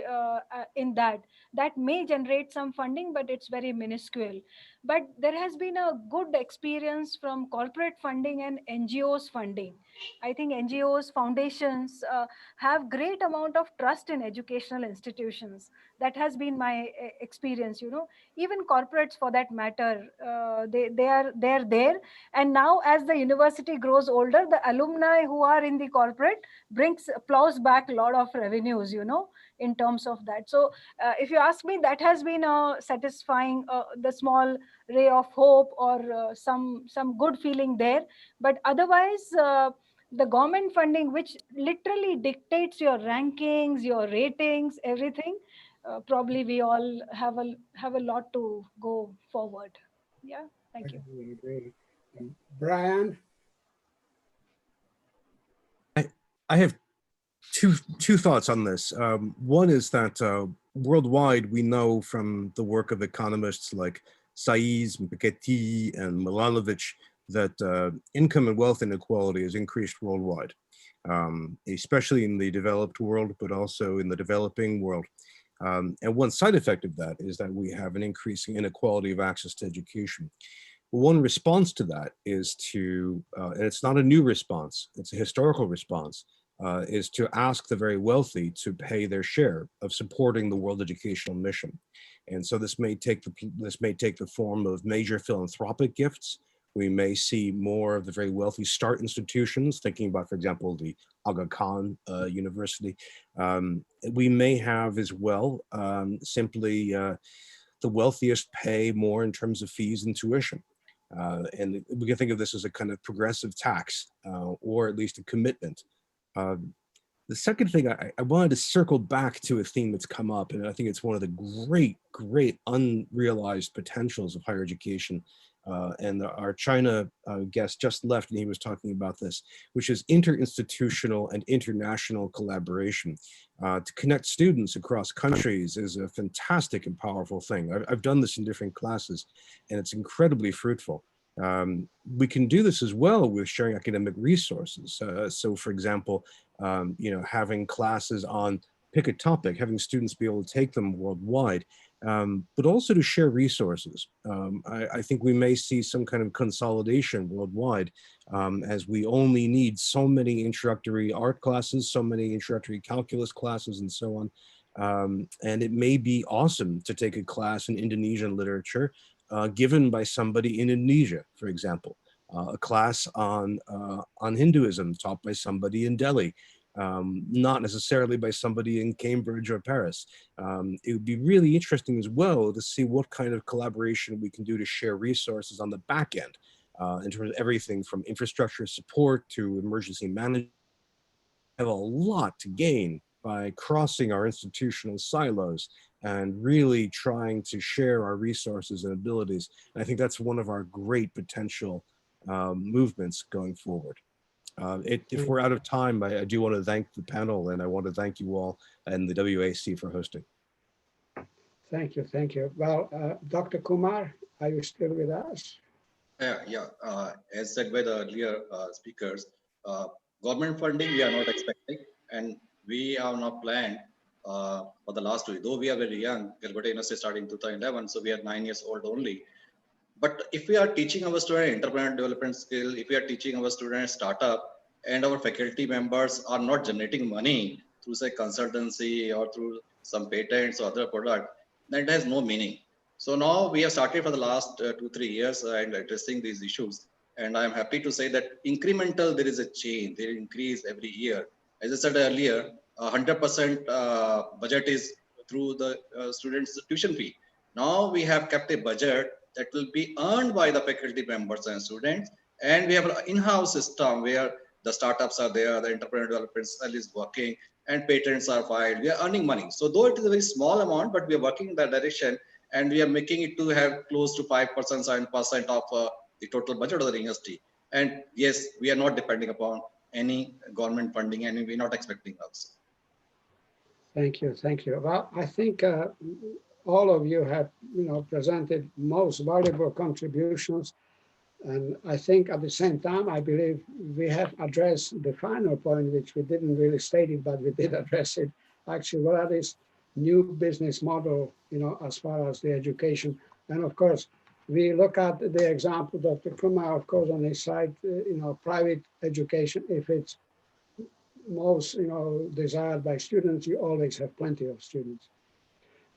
in that may generate some funding, but it's very minuscule. But there has been a good experience from corporate funding and NGOs funding. I think NGOs, foundations have great amount of trust in educational institutions. That has been my experience. Even corporates, for that matter, they're there. And now, as the university grows older, the alumni who are in the corporate plows back a lot of revenues, in terms of that. So if you ask me, that has been satisfying, the small ray of hope, or some good feeling there. But otherwise, the government funding, which literally dictates your rankings, your ratings, everything, probably we all have a lot to go forward. Yeah, thank you. I agree. Brian? I have two thoughts on this. One is that worldwide, we know from the work of economists like Saiz, Piketty, and Milanovic that income and wealth inequality has increased worldwide, especially in the developed world, but also in the developing world. And one side effect of that is that we have an increasing inequality of access to education. One response to that is to, and it's not a new response, it's a historical response, is to ask the very wealthy to pay their share of supporting the world educational mission. And so this may take the form of major philanthropic gifts. We may see more of the very wealthy start institutions, thinking about, for example, the Aga Khan University. We may have as well simply the wealthiest pay more in terms of fees and tuition. And we can think of this as a kind of progressive tax, or at least a commitment. The second thing, I wanted to circle back to a theme that's come up, and I think it's one of the great unrealized potentials of higher education. And our China guest just left, and he was talking about this, which is interinstitutional and international collaboration. To connect students across countries is a fantastic and powerful thing. I've done this in different classes, and it's incredibly fruitful. We can do this as well with sharing academic resources. So for example, having classes on pick a topic, having students be able to take them worldwide, but also to share resources. I think we may see some kind of consolidation worldwide, as we only need so many introductory art classes, so many introductory calculus classes, and so on. And it may be awesome to take a class in Indonesian literature given by somebody in Indonesia, for example, a class on Hinduism taught by somebody in Delhi. Not necessarily by somebody in Cambridge or Paris. It would be really interesting as well to see what kind of collaboration we can do to share resources on the back end, in terms of everything from infrastructure support to emergency management. We have a lot to gain by crossing our institutional silos and really trying to share our resources and abilities. And I think that's one of our great potential movements going forward. If we're out of time, I do want to thank the panel, and I want to thank you all and the WAC for hosting. Thank you. Well, Dr. Kumar, are you still with us? Yeah. As said by the earlier speakers, government funding we are not expecting, and we have not planned for the last 2 years. Though we are very young, Calcutta University started in 2011, so we are 9 years old only. But if we are teaching our student entrepreneurial development skill, if we are teaching our students startup, and our faculty members are not generating money through say consultancy or through some patents or other product, then it has no meaning. So now we have started for the last 2-3 years and addressing these issues. And I'm happy to say that incremental, there is a change, there increase every year. As I said earlier, 100% budget is through the students' tuition fee. Now we have kept a budget that will be earned by the faculty members and students, and we have an in-house system where the startups are there, the entrepreneur development cell is working, and patents are filed. We are earning money. So though it is a very small amount, but we are working in that direction, and we are making it to have close to 5%, 7% of the total budget of the university. And yes, we are not depending upon any government funding, and we're not expecting also. Thank you, thank you. Well, I think all of you have, presented most valuable contributions, and I think at the same time, I believe we have addressed the final point, which we didn't really state it, but we did address it. Actually, what are this new business model, as far as the education, and of course, we look at the example, Dr. Kumar, of course, on his side, private education, if it's most, desired by students, you always have plenty of students.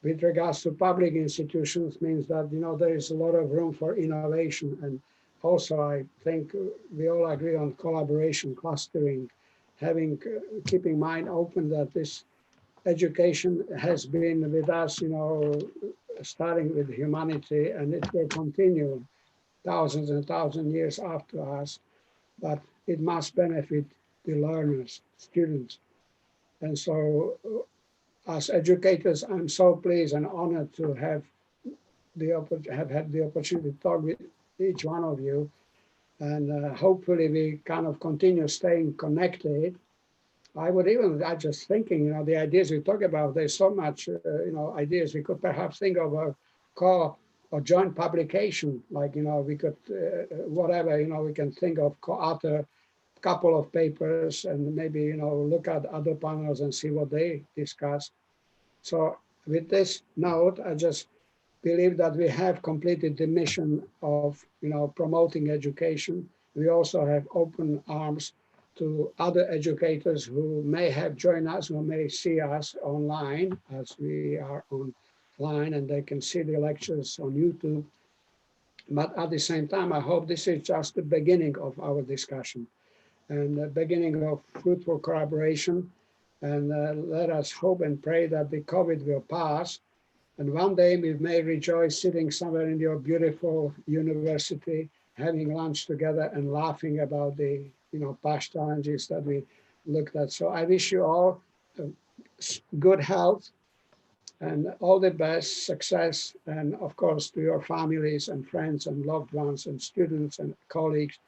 With regards to public institutions means that, there is a lot of room for innovation. And also, I think we all agree on collaboration, clustering, keeping mind open that this education has been with us, starting with humanity, and it will continue thousands and thousands years after us, but it must benefit the learners, students. And so as educators, I'm so pleased and honored to have had the opportunity to talk with each one of you. And hopefully we kind of continue staying connected. I just thinking, the ideas we talk about, there's so much, ideas. We could perhaps think of a or joint publication, like, we could, whatever, we can think of co-author couple of papers and maybe, look at other panels and see what they discuss. So with this note, I just believe that we have completed the mission of, promoting education. We also have open arms to other educators who may have joined us, who may see us online, as we are online, and they can see the lectures on YouTube. But at the same time, I hope this is just the beginning of our discussion and the beginning of fruitful collaboration. And let us hope and pray that the COVID will pass. And one day we may rejoice sitting somewhere in your beautiful university, having lunch together and laughing about the past challenges that we looked at. So I wish you all good health and all the best success. And of course, to your families and friends and loved ones and students and colleagues,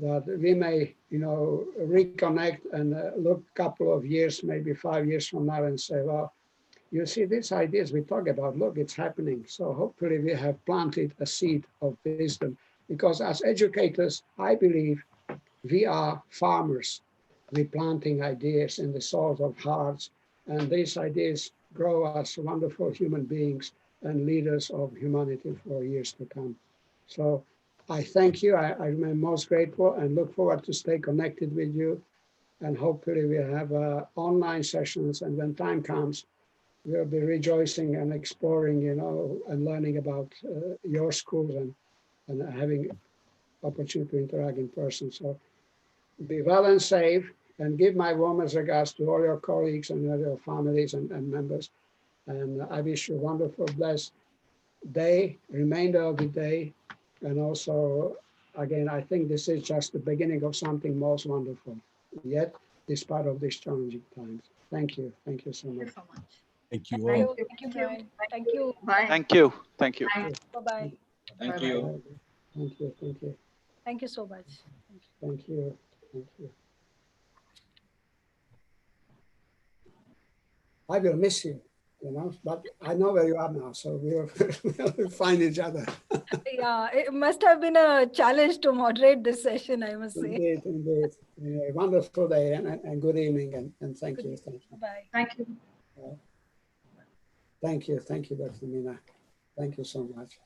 that we may, reconnect and look a couple of years, maybe 5 years from now and say, well, you see, these ideas we talk about, look, it's happening. So hopefully we have planted a seed of wisdom, because as educators, I believe we are farmers. We're planting ideas in the souls of hearts, and these ideas grow as wonderful human beings and leaders of humanity for years to come. So I thank you. I remain most grateful and look forward to stay connected with you. And hopefully we have online sessions, and when time comes, we'll be rejoicing and exploring, and learning about your schools and having opportunity to interact in person. So be well and safe, and give my warmest regards to all your colleagues and your families and members. And I wish you a wonderful, blessed day, remainder of the day. And also, again, I think this is just the beginning of something most wonderful, yet despite of these challenging times. Thank you. Thank you so much. Thank you so much. Thank you Thank all. you. Thank you, Brian. Thank you. Bye. Thank you. Thank you. Bye-bye. Thank Bye-bye. you. Thank you. Thank you. Thank you so much. Thank you. Thank you. I will miss you, but I know where you are now, so we'll find each other. Yeah, it must have been a challenge to moderate this session, I must say. Indeed, indeed. Anyway, wonderful day and good evening, and thank you. Thank you. Bye. Thank you. Thank you. Thank you, Dr. Meena. Thank you so much.